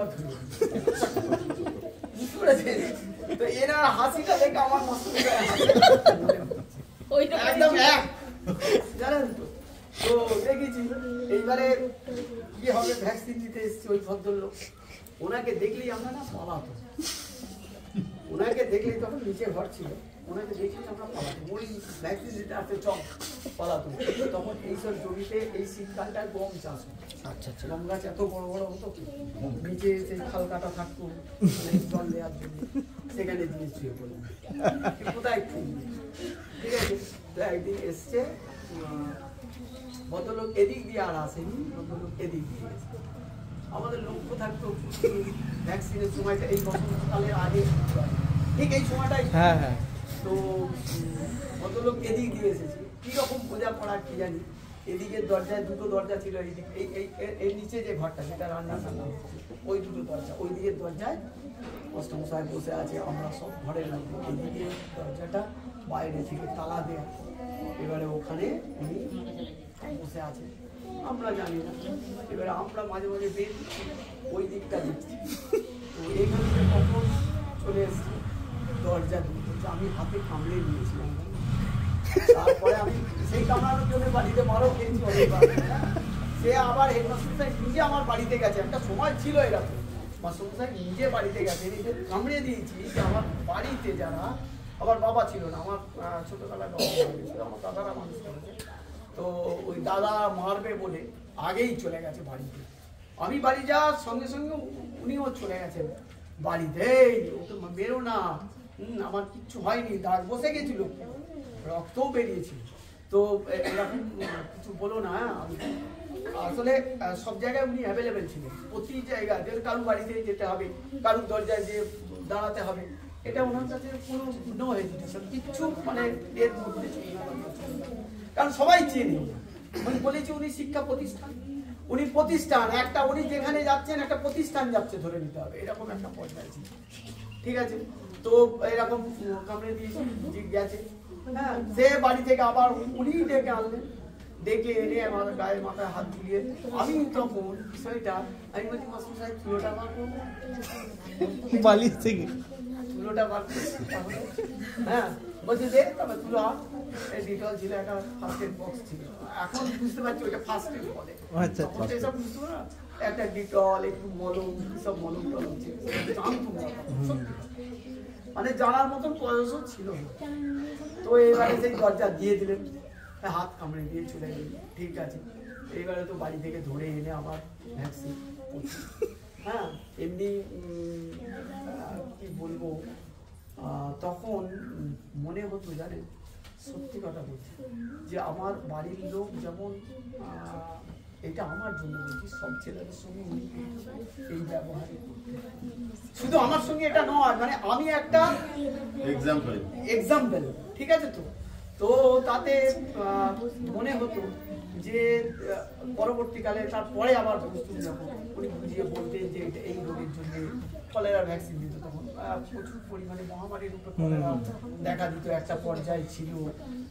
Speaker 6: বুঝতে পেরেছেন? তো এনার হাসিটা দেখে আমার একদম এক জানেন তো। তো দেখেছি এইবারে কি হবে, ভ্যাকসিন দিতে এসেছি ওই ভদ্রলোক, ওনাকে দেখলেই আমরা না পালাতো, ওনাকে দেখলেই তখন নিচে ঘর ছিল, ওনাকে দেখলেই আমরা পালাতো, ওই ভ্যাকসিন দিতে আসতে চক পালাতো। তখন এইসব জমিতে এই শীতকালটা গম চাষ হতো, গম গাছ এত বড় বড় হতো, নিচে সেই খাল কাটা থাকতো জল দেওয়ার জন্য, সেখানে জিনিস শুয়ে পড়লো কোথায় ঠিক আছে। তো একদিন এসছে ভদ্রলোক এদিক দিয়ে আর আসেনি, ভদ্রলোক এদিক দিয়ে এসছে। আমাদের লক্ষ্য থাকতো ভ্যাকসিনের সময়টা এই বসন্তকালের আগে, ঠিক এই সময়টাই। হ্যাঁ হ্যাঁ। তো ভদ্রলোক এদিক দিয়ে এসেছে, কিরকম বোঝা পড়া কি জানি, এদিকের দরজায় দুটো দরজা ছিল, এইদিক এই নিচে যে ঘরটা যেটা রান্না টান্না ওই দুটো দরজা, ওই দিকের দরজায় মাস্টারমশাই বসে আছে, আমরা সব ঘরের মধ্যে, এদিকে দরজাটা বাইরে থেকে তালা দেয়া, এবারে ওখানে উনি বসে আছে, আমরা জানি না। এবারে আমরা মাঝে মাঝে বের ওই দিকটা দেখছি, তো এইখান থেকে কখন চলে এসছি দরজা দিতে, আমি হাতে কামড়ে নিয়েছিলাম, তারপরে আমি সেই কামড়ানোর জন্য বাড়িতে মারও খেয়েছি অনেকবার। সে আবার হেডমাস্টার নিজে আমার বাড়িতে গেছে, একটা সময় ছিল এরকম, মাস্টারমশাই নিজে বাড়িতে গেছে, কামড়ে দিয়েছি যে আমার বাড়িতে যারা, আমার বাবা ছিল না, আমার ছোটবেলায় বাবা ছিল, আমার দাদারা মানুষ করেছে, তো ওই দাদা মারবে বলে আগেই চলে গেছে বাড়িতে, আমি বাড়ি যাওয়ার সঙ্গে সঙ্গে উনিও চলে গেছেন বাড়িতে, ওকে বেরো না, আমার কিচ্ছু হয়নি, দাগ বসে গেছিল, রক্তও বেরিয়েছিল, তো এরকম কিছু বলো না। আসলে সব জায়গায় উনি অ্যাভেলেবেল ছিলেন, প্রতি জায়গায়, কারুর বাড়িতে যেতে হবে, কারুর দরজায় যে দাঁড়াতে হবে, এটা ওনার কাছে কোনো নো হেজিটেশন, কিচ্ছু মানে এর মধ্যে কারণ সবাই চেনে, আমি বলেছি উনি শিক্ষা প্রতিষ্ঠান, উনি প্রতিষ্ঠান একটা, উনি যেখানে যাচ্ছেন একটা প্রতিষ্ঠান যাচ্ছে ধরে নিতে হবে, এরকম একটা পর্যায়ে ছিল, ঠিক আছে। তো এরকম কামড়ে দিয়ে গেছে, হ্যাঁ, সে বাড়ি থেকে আবার উনি ডেকে আনলেন, ডেকে এনে আমার গায়ে মাথায় হাত বুলিয়ে, আমি তখন বিষয়টা আমি বলছি মাস্টার সাহেব চুলোটা বার করবো,
Speaker 7: বালিশ থেকে
Speaker 6: চুলোটা বার করছি, হ্যাঁ বলছি দে, তবে তুলো এই ডিটল ছিল, একটা ফার্স্ট এড বক্স ছিল, এখন বুঝতে পারছি ওইটা ফার্স্ট এড বলে, আচ্ছা এসব বুঝতে পারো না, একটা ডিটল একটু মলম, সব মলম টলম ছিল, জানতো মানে জানার মতন বয়সও ছিল। তো এবারে সেই দরজা দিয়ে দিলেন, হাত কামড়ে দিয়ে চলে গেলেন, ঠিক আছে। এইবারে তো বাড়ি থেকে ধরে এনে আবার ভ্যাকসিন, হ্যাঁ এমনি কি বলবো, তখন মনে হতো জানেন, সত্যি কথা বলছি, যে আমার বাড়ির লোক যেমন, এটা আমার জন্য বলছি, সব ছেলেদের সঙ্গে এই ব্যবহারই করতে, শুধু আমার সঙ্গে এটা নয়, মানে আমি একটা এক্সাম্পল, ঠিক আছে। তো তো তাতে মনে হতো যে পরবর্তীকালে, তারপরে আবার বুঝতুম যখন উনি বুঝিয়ে বলতেন যে এই রোগের জন্য কলেরা ভ্যাকসিন দিত, তখন প্রচুর পরিমাণে মহামারীর রূপে কলেরা দেখা দিত, একটা পর্যায়ে ছিল,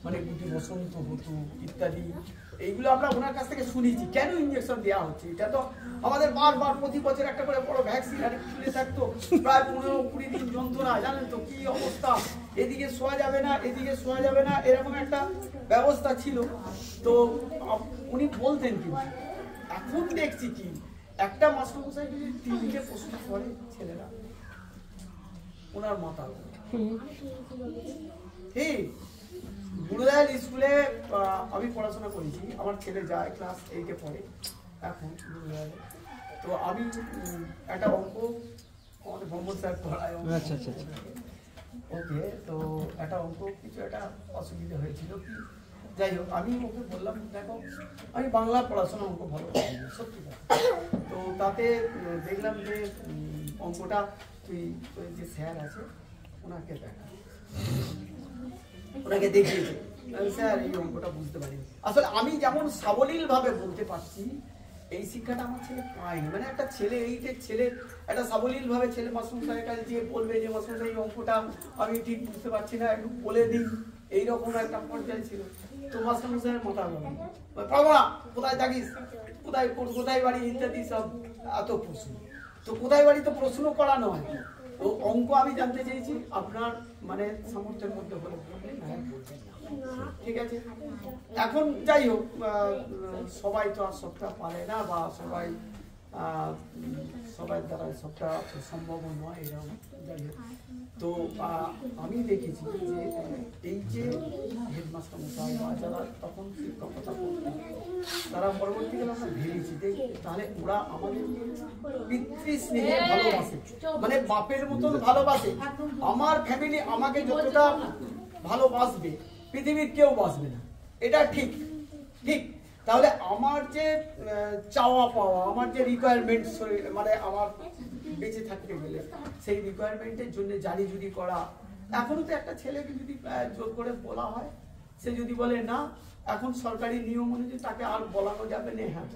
Speaker 6: মানে গুটি বসন্ত হতো ইত্যাদি, এইগুলো আমরা ওনার কাছ থেকে শুনেছি। কেন ইঞ্জেকশন দেওয়া হচ্ছে, এটা তো আমাদের বারবার প্রতি বছর একটা করে বড় ভ্যাকসিন আর খুলে থাকতো, প্রায় 15-20 দিন যন্ত্রণা, জানেন তো কি অবস্থা, এদিকে শোয়া যাবে না, এদিকে শোয়া যাবে না, এরকম একটা ব্যবস্থা ছিল। তো উনি বলতেন, কিন্তু এখন দেখছি কি, একটা মাস্টারমশাই যদি 3কে প্রশ্ন করে ছেলেরা, ওনার মাথা ঠিক। গুরুদয়াল স্কুলে আমি পড়াশোনা করেছি, আমার ছেলে যায় ক্লাস 8-এ পড়ে এখন গুরুদয়ালে। তো আমি একটা অঙ্ক, আমাদের মোহাম্মদ স্যার পড়ায়, আচ্ছা আচ্ছা ওকে, তো একটা অঙ্ক কিছু একটা অসুবিধা হয়েছিল কি, যাই হোক আমি ওকে বললাম দেখো আমি বাংলা পড়াশোনা অঙ্ক ভালো পারি, সত্যি কথা। তো তাতে দেখলাম যে অঙ্কটা তুই ওই যে স্যার আছে ওনাকে দেখা, ওনাকে দেখিয়েছে স্যার এই অঙ্কটা বুঝতে পারিনি। আসলে আমি যেমন সাবলীল ভাবে বলতে পারছি এই শিক্ষাটা আমার ছেলে পায়নি। মানে একটা ছেলে এইটের ছেলে একটা সাবলীল ভাবে ছেলে মাস্টার স্যারের কাছে গিয়ে বলবে যে মাস্টার এই অঙ্কটা আমি ঠিক বুঝতে পারছি না, একটু বলে দিন, এইরকম একটা পর্যায়ে ছিল। তো মাস্টার স্যারের মাথা গরম, পারবো না, কোথায় থাকিস, কোথায় কোথায় বাড়ি ইত্যাদি সব এত প্রশ্ন। তো কোথায় বাড়ি তো প্রশ্ন করা নয়, তো অঙ্ক আমি জানতে চেয়েছি আপনার মানে সামর্থ্যের মধ্যে হলে বলবেন, না বলবেন না, ঠিক আছে। এখন যাই হোক, সবাই তো আর সবটা পারে না, বা সবাই দ্বারা সবটা সম্ভব নয়, এরকম যাই হোক। তো আমি দেখেছি যে এই যে হেডমাস্টার মশাই বা যারা তখন শিক্ষকতা করতেন, তারা পরবর্তীকালে আমরা ভেবেছি যে তাহলে ওরা আমাদের পিতৃস্নেহে ভালোবাসে, মানে বাপের মতন ভালোবাসে। আমার ফ্যামিলি আমাকে যতটা ভালোবাসবে পৃথিবীর কেউ বাসবে না, এটা ঠিক ঠিক। তাহলে আমার যে চাওয়া পাওয়া, আমার যে রিকোয়ারমেন্ট, মানে আমার বেঁচে থাকতে গেলে সেই রিকোয়ারমেন্টের জন্য জারি জুরি করা, এখনো তো একটা ছেলেকে যদি জোর করে বলা হয়, সে যদি বলে না, এখন সরকারি নিয়ম অনুযায়ী তাকে আর বলানো যাবে না, হ্যাঁ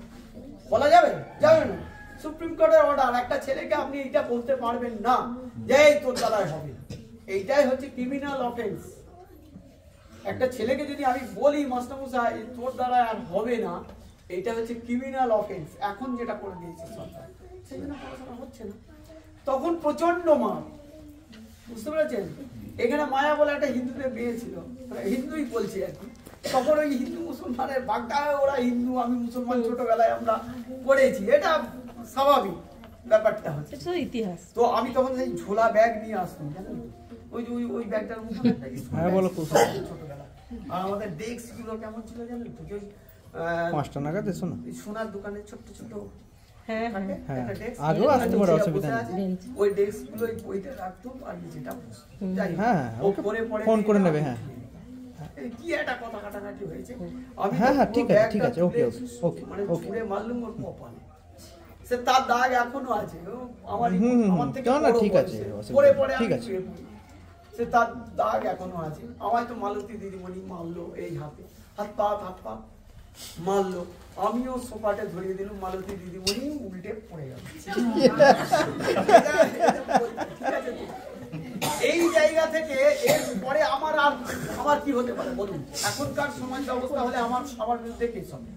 Speaker 6: বলা যাবে, যাবে না। সুপ্রিম কোর্টের অর্ডার, একটা ছেলেকে আপনি এটা বলতে পারবেন না যে এই তোর দ্বারাই হবে, এইটাই হচ্ছে ক্রিমিনাল অফেন্স। একটা ছেলেকে যদি আমি বলি মাস্টারমশাই তোর দ্বারা আর হবে না, এটা হচ্ছে ক্রিমিনাল অফেন্স। এখন যেটা করে দিয়েছে সরকার, সেই জন্য পড়াশোনা হচ্ছে না। তখন প্রচন্ড মার, বুঝতে পেরেছেন? এখানে মায়া বলে একটা হিন্দুদের বিয়ে ছিল, হিন্দুই বলছি আর কি। তখন ওই হিন্দু মুসলমানের বাগদা, ওরা হিন্দু আমি মুসলমান, ছোটবেলায় আমরা পড়েছি, এটা স্বাভাবিক ব্যাপারটা হচ্ছে ইতিহাস। তো আমি তখন সেই ঝোলা ব্যাগ নিয়ে আসতাম, জানেন, ওই ব্যাগটার মধ্যে ছোটবেলা। আর আমাদের ডেস্ক গুলো কেমন ছিল জানেন তো,
Speaker 7: 5টা নাগাদ এসো না,
Speaker 6: সোনার দোকানে ছোট ছোট
Speaker 7: আগেও আসতে পারে, অসুবিধা নেই।
Speaker 6: ওই ডেস্ক গুলো বইটা রাখতো আর নিচেটা
Speaker 7: হ্যাঁ ফোন করে নেবে। হ্যাঁ
Speaker 6: কি একটা কথা কাটাকাটি হয়েছে, আমি
Speaker 7: হ্যাঁ ঠিক আছে ঠিক আছে, ওকে ওকে
Speaker 6: মানে ছুঁড়ে মারলুম ওর কপালে, সে তার দাগ এখনো আছে, আমার থেকে
Speaker 7: না ঠিক আছে,
Speaker 6: পরে পরে
Speaker 7: ঠিক আছে,
Speaker 6: সে তার দাগ এখনো আছে। আমায় তো মালতী দিদিমণি মারলো, এই হাতে হাত পা মারলো, আমিও সোফাটে ধরিয়ে দিলাম, মালতী দিদিমণি উল্টে পড়ে গেল। এই জায়গা থেকে এরপরে আমার কি হতে পারে বলুন? এখনকার সমাজ ব্যবস্থা হলে আমার বিরুদ্ধে কেস হবে,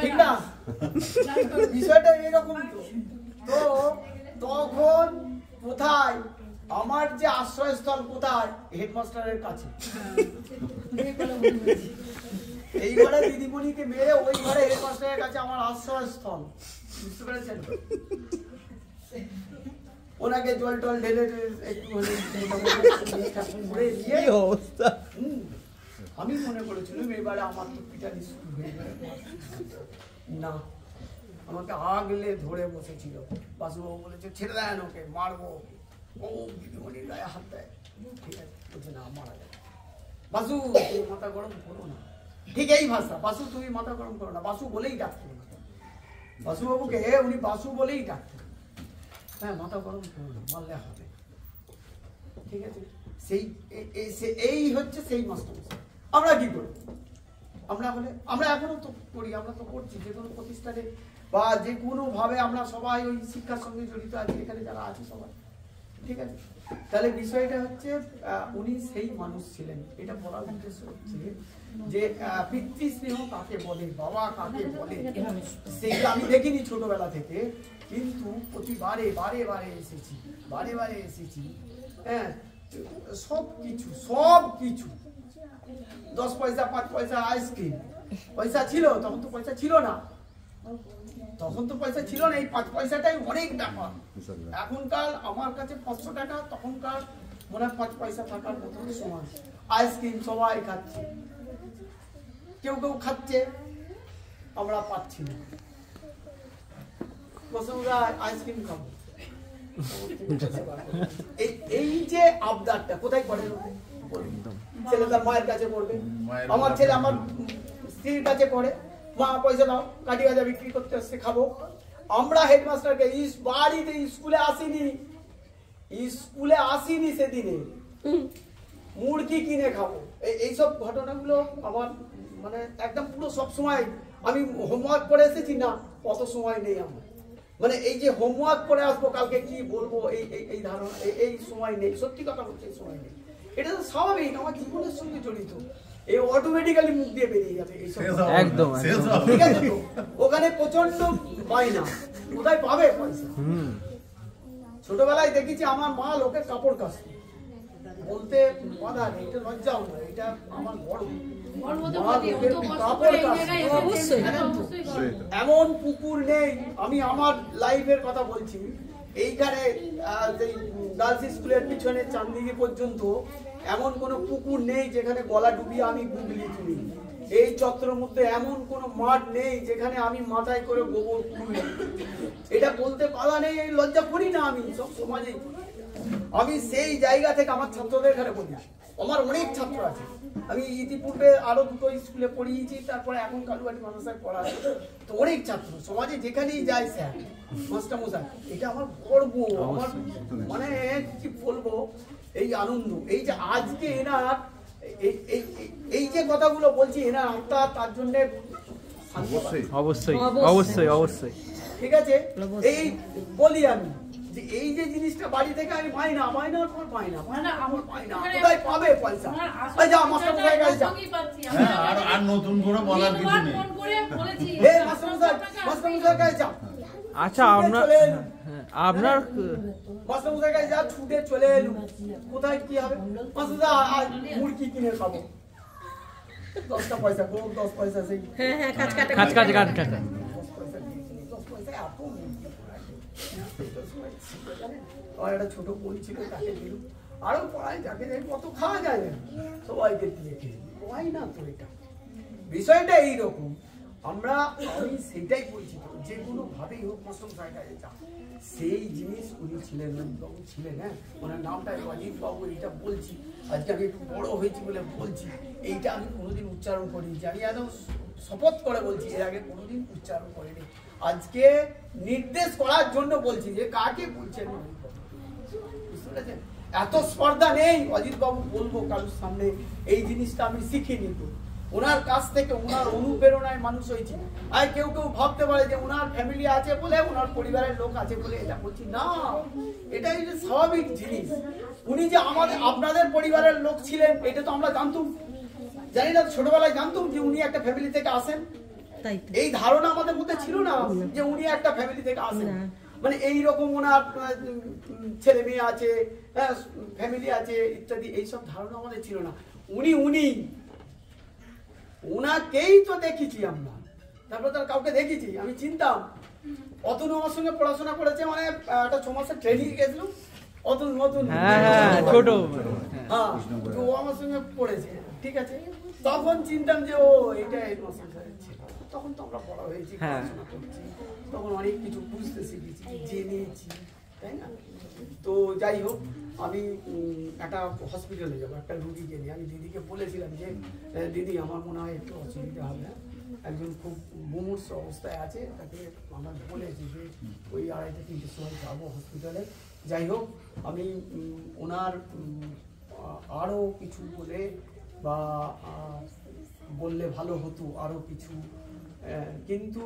Speaker 6: ঠিক না? বিষয়টা এরকম। তো তখন কোথায় আমার যে আশ্রয়স্থল, কোথায়? হেডমাস্টারের কাছে। এই ঘরে দিদিমণিকে মেরে ওই ঘরে হেডমাস্টারের কাছে আমার আশ্রয়স্থল, বুঝতে পেরেছেন? ওনাকে জল টল ঢেলে একটু আমি মনে করেছিলাম এবারে আমার তো পিটানি শুরু হয়ে যাবে না, আমাকে আগলে ধরে বসেছিল। বাসুবাবু বলেছে ছেড়ে দেন ওকে, মারবো। ও দিদিমণির গায়ে হাত দেয়, ঠিক আছে, বলছে না মারা যাবে। বাসু তুমি মাথা গরম করো না, ঠিক এই ভাষা, বাসু তুমি মাথা গরম করো না, বাসু বলেই ডাকতেন বাসুবাবুকে, উনি বাসু বলেই ডাকতেন। হ্যাঁ মাথা গরম করো না, মারলে হবে, ঠিক আছে। এই হচ্ছে সেই মাস্টার। আমরা কি করি? আমরা এখনো তো করি, আমরা তো করছি যে কোনো প্রতিষ্ঠানে বা যে কোনো ভাবে আমরা সবাই ওই শিক্ষার সঙ্গে জড়িত আছি, এখানে যারা আছে সবাই, ঠিক আছে। তাহলে বিষয়টা হচ্ছে উনি সেই মানুষ ছিলেন। এটা বলার উদ্দেশ্য হচ্ছে যে পিতৃস্নেহ কাকে বলে, বাবা কাকে বলে, সেইটা আমি দেখিনি ছোটবেলা থেকে, কিন্তু প্রতিবারে বারে এসেছি। হ্যাঁ সব কিছু 10 পয়সা 5 পয়সা আইসক্রিম, পয়সা ছিল তখন, তো পয়সা ছিল না এই 5 পয়সাটাই অনেক টাকা। এখনকার আমার কাছে 500 টাকা, তখনকার মনে হয় 5 পয়সা থাকার মতো সমান। আইসক্রিম সবাই খাচ্ছে, কেউ খাচ্ছে, আমরা পাচ্ছি না। আইসক্রিম খাবো, এই যে আবদারটা কোথায় করে? ছেলে তার মায়ের কাছে পড়বে, আমার ছেলে আমার স্ত্রীর কাছে পড়ে, মা পয়সা দাও, কাঠি গাঁজা বিক্রি করতে আসছে, খাবো। আমরা হেডমাস্টারকে বাড়িতে স্কুলে আসিনি সেদিনে, মুড়কি কিনে খাবো, এইসব ঘটনাগুলো আমার মানে একদম পুরো সব সময়। আমি হোমওয়ার্ক করে এসেছি না, অত সময় নেই আমার, মানে এই যে হোমওয়ার্ক করে আসবো কালকে কি বলবো এই ধারণা, এই সময় নেই, সত্যি কথা বলছি এই সময় নেই। এটা তো স্বাভাবিক, আমার জীবনের সঙ্গে জড়িত, এই অটোমেটিক্যালি মুখ দিয়ে বেরিয়ে যাবে এইসব
Speaker 7: একদম।
Speaker 6: ঠিক আছে তো? ওখানে প্রচন্ড বায়না, কোথায় পাবে পয়সা? ছোটবেলায় দেখেছি আমার মা লোকের কাপড় কাচত, বলতে বাধা নেই, এটা লজ্জাও না, এটা আমার বড় এমন পুকুর নেই। আমি আমার লাইফের কথা বলছি, এইখানে গার্লস স্কুলের পিছনে চান্দিনী পর্যন্ত এমন কোনো পুকুর নেই যেখানে গলা ডুবিয়ে আমি গুগলি তুলি। এই চত্বরের মধ্যে এমন কোনো মাঠ নেই যেখানে আমি মাথায় করে গোবর তুলি। এটা বলতে পারা নেই, লজ্জা করি না, আমি সব সমাজে। আমি সেই জায়গা থেকে আমার ছাত্রদের এখানে বলি, আমার অনেক ছাত্র আছে, আমি ইতিপূর্বে আরো দুটো স্কুলে পড়িয়েছি, তারপরে এখন কালুয়াটি মাদ্রাসায় পড়াই, তো অনেক ছাত্র সমাজে যেখানেই যায় স্যার মাস্টারমশাই, এটা আমার গর্ব, আমার মানে কি বলবো, এই আনন্দ, এই যে আজকে এনার এই যে কথাগুলো বলছি এনার আত্মা, তার জন্য
Speaker 7: অবশ্যই অবশ্যই অবশ্যই
Speaker 6: ঠিক আছে। এই বলি আমি যে এই যে জিনিসটা বাড়ি থেকে আমি পাই না, কোথায় পাবে পয়সা? যা মাস্টারমশাই কাছে যা,
Speaker 5: আর নতুন করে বলার কিছু নেই।
Speaker 6: মাস্টারমশাই কাছে যা।
Speaker 7: আচ্ছা, আপনার
Speaker 6: মাস্টারমশাই কাছে যা, ছুটে চলে এলু, কোথায় কি হবে? মাস্টারমশাই মুড়কি কিনে খাবো, 10টা পয়সা, 10 পয়সা, সেই
Speaker 7: কাজ
Speaker 6: একটা ছোট বই ছিল, তাকে দিল, আরো পড়াই, যাকে কত খাওয়া যায় না, সবাইকে দিয়ে খেয়ে হয় না। তো এটা বিষয়টা এইরকম, আমি সেটাই বলছি, তো যে কোনো ভাবেই হোক মাস্টারমশাই কাছে যা, সেই জিনিস উনি ছিলেন, বাবু ছিলেন, হ্যাঁ, ওনার নামটা অজিত বাবু, এইটা বলছি আজকে আমি একটু বড় হয়েছি বলে বলছি, এইটা আমি কোনোদিন উচ্চারণ করিনি, জানি একদম শপথ করে বলছি, এর আগে কোনোদিন উচ্চারণ করিনি, আজকে নির্দেশ করার জন্য বলছি যে কাকে বলছেন, বুঝতে পেরেছেন? এত স্পর্ধা নেই অজিত বাবু বলবো কারোর সামনে, এই জিনিসটা আমি শিখিনি, তো ওনার কাছ থেকে, ওনার অনুপ্রেরণায় মানুষ হয়েছে। আর কেউ কেউ ভাবতে পারে যে ওনার ফ্যামিলি আছে বলে, ওনার পরিবারের লোক আছে বলে এটা বলছি না, এটাই স্বাভাবিক জিনিস। উনি যে আপনাদের পরিবারের লোক ছিলেন এটা তো আমরা জানতাম, জানি না, ছোটবেলায় জানতাম যে উনি একটা ফ্যামিলি থেকে আসেন, এই ধারণা আমাদের মধ্যে ছিল না যে উনি একটা ফ্যামিলি থেকে আসেন, মানে এইরকম ওনার ছেলে মেয়ে আছে, ফ্যামিলি আছে ইত্যাদি, এইসব ধারণা আমাদের ছিল না। উনাকেই তো দেখেছি আমরা, তারপর তার কাউকে দেখেছি, আমি চিনতাম। অতনু আমার সঙ্গে পড়াশোনা করেছে, মানে একটা 6 মাসের ট্রেনিং গেছিল, অতনু ছোট, হ্যাঁ, তো ও আমার সঙ্গে পড়েছে, ঠিক আছে। তখন চিনতাম যে ও এটা ছিল, তখন তো আমরা বড় হয়েছি, পড়াশোনা করছি, তখন অনেক কিছু বুঝতে শিখেছি, জেনেছি, তাই না? তো যাই হোক, আমি একটা হসপিটালে যাবো, একটা রুগীকে নিয়ে। আমি দিদিকে বলেছিলাম যে দিদি আমার মনে হয় একটু অসুবিধা হবে, একজন খুব মুমূর্ষু অবস্থায় আছে, তাকে আমার বলেছি যে ওই 2:30-3টের সময় যাবো হসপিটালে। যাই হোক, আমি ওনার আরও কিছু বললে ভালো হতো, আরও কিছু, কিন্তু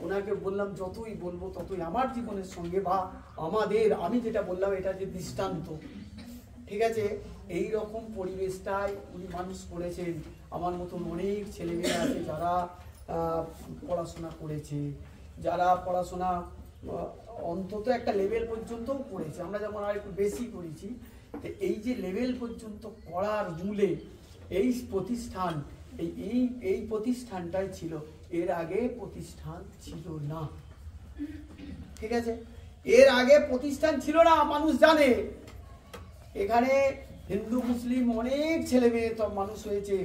Speaker 6: ওনাকে বললাম যতই বলবো ততই আমার জীবনের সঙ্গে বা আমি যেটা বললাম এটা যে দৃষ্টান্ত, ঠিক আছে, এই রকম পরিবেশটাই উনি মানুষ করেছেন। আমার মতন অনেক ছেলেমেয়ে আছে যারা পড়াশোনা করেছে, যারা পড়াশোনা অন্তত একটা লেভেল পর্যন্তও করেছে, আমরা যেমন আর একটু বেশি করেছি। তো এই যে লেভেল পর্যন্ত করার মূলে এই প্রতিষ্ঠান, এই প্রতিষ্ঠানটাই ছিল, এর আগে প্রতিষ্ঠান ছিল না, ঠিক আছে, এর আগে প্রতিষ্ঠান ছিল না, মানুষ জানে। এখানে হিন্দু মুসলিম অনেক ছেলে মেয়ে তো মানুষ হয়েছে,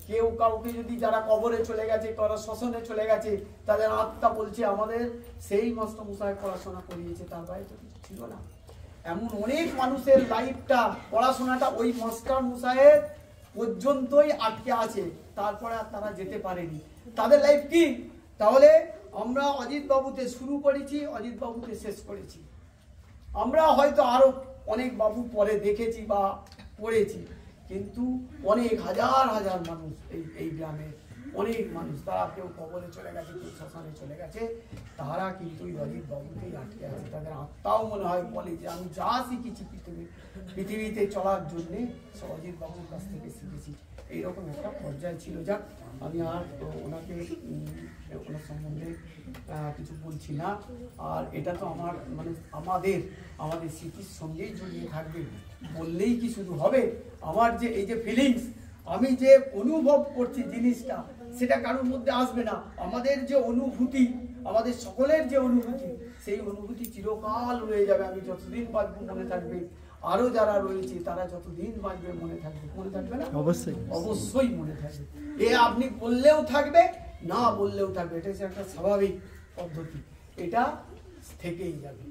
Speaker 6: কেউ কাউকে যদি, যারা কবরে চলে গেছে, কারা শ্মশানে চলে গেছে, তাদের আত্মা বলছে আমাদের সেই মাস্টারমশাই পড়াশোনা করিয়েছে, তার বাইরে তো কিছু ছিল না। এমন অনেক মানুষের লাইফটা, পড়াশোনাটা ওই মাস্টারমশাইয়ের পর্যন্তই আটকে আছে, তারপরে আর তারা যেতে পারেনি। তাদের লাইফ কি? তাহলে আমরা অজিত বাবুতে শুরু করেছি, অজিত বাবুতে শেষ করেছি। আমরা হয়তো আরো অনেক বাবু পরে দেখেছি বা পড়েছি, কিন্তু অনেক হাজার হাজার মানুষ এই গ্রামে, অনেক মানুষ, তারা কেউ কবরে চলে গেছে, কেউ শ্মশানে চলে গেছে, তারা কিন্তু অজিত বাবুতেই আটকে আছে। তাদের আত্মাও মনে হয় বলে যে আমি যা শিখেছি পৃথিবীতে চলার জন্যে সব অজিত বাবুর কাছ থেকে শিখেছি। এইরকম একটা পর্যায় ছিল। যাক, আমি আর ওনাকে ওনার সম্বন্ধে কিছু বলছি না। আর এটা তো আমার মানে আমাদের স্মৃতির সঙ্গেই জড়িয়ে থাকবে, বললেই কি শুধু হবে? আমার যে এই যে ফিলিংস, আমি যে অনুভব করছি জিনিসটা, সেটা কারোর মধ্যে আসবে না। আমাদের যে অনুভূতি, আমাদের সকলের যে অনুভূতি, সেই অনুভূতি চিরকাল রয়ে যাবে। আমি যতদিন বাঁচবো মনে থাকবে, আরো যারা রয়েছে তারা যতদিন বাঁচবে মনে থাকবে। মনে থাকবে না?
Speaker 7: অবশ্যই
Speaker 6: অবশ্যই মনে থাকবে। এ আপনি বললেও থাকবে, না বললেও থাকবে। এটা হচ্ছে একটা স্বাভাবিক পদ্ধতি, এটা থেকেই যাবে।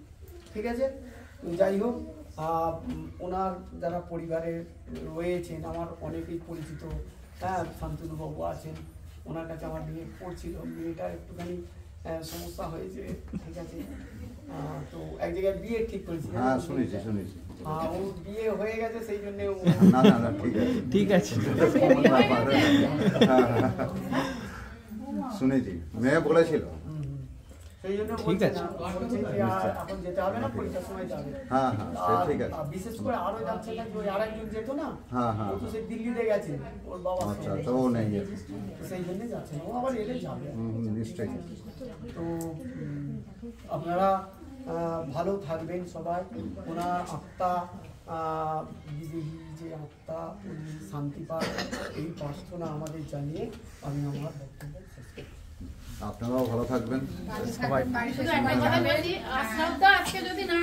Speaker 6: ঠিক আছে? যাই হোক, ওনার যারা পরিবারে রয়েছেন, আমার অনেকেই পরিচিত। হ্যাঁ, শান্তনুবাবু আছেন, ওনার কাছে আমার মেয়ে পড়ছিল, মেয়েটার একটুখানি সমস্যা হয়েছে। ঠিক আছে, তো এক জায়গায় বিয়ে ঠিক করেছি।
Speaker 4: হ্যাঁ, শুনেছি।
Speaker 6: হ্যাঁ, ও বিয়ে হয়ে গেছে, সেই জন্য
Speaker 4: না ঠিক আছে শুনেছি, মেয়ে বলেছিল।
Speaker 6: সেই জন্য
Speaker 7: ঠিক
Speaker 6: বলছে
Speaker 7: আছে।
Speaker 6: না, বলছে যে এখন যেতে হবে না, পরীক্ষার সময় যাবে।
Speaker 4: হ্যাঁ, সে ঠিক আছে।
Speaker 6: আর বিশেষ করে আরো যাচ্ছে না, ওই আরেকজন যেত না,
Speaker 4: হ্যাঁ।
Speaker 6: ও তো সে দিল্লিতে গেছে ওর বাবার
Speaker 4: আচ্ছা,
Speaker 6: সঙ্গে।
Speaker 4: তো ও নেই।
Speaker 6: সেই জন্য যাচ্ছে না, ও আবার এলে যাবে।
Speaker 4: নিশ্চয়ই।
Speaker 6: তো আপনারা ভালো থাকবেন সবাই। ওনার আত্মা, বিদেহী যে আত্মা, উনি শান্তি পান, এই প্রার্থনা আমাদের জানিয়ে আমি আমার বক্তব্য শেষ করছি।
Speaker 4: আপনারাও ভালো থাকবেন
Speaker 7: সবাই।
Speaker 3: শুধু একটা কথা বলছি, আজকে যদি না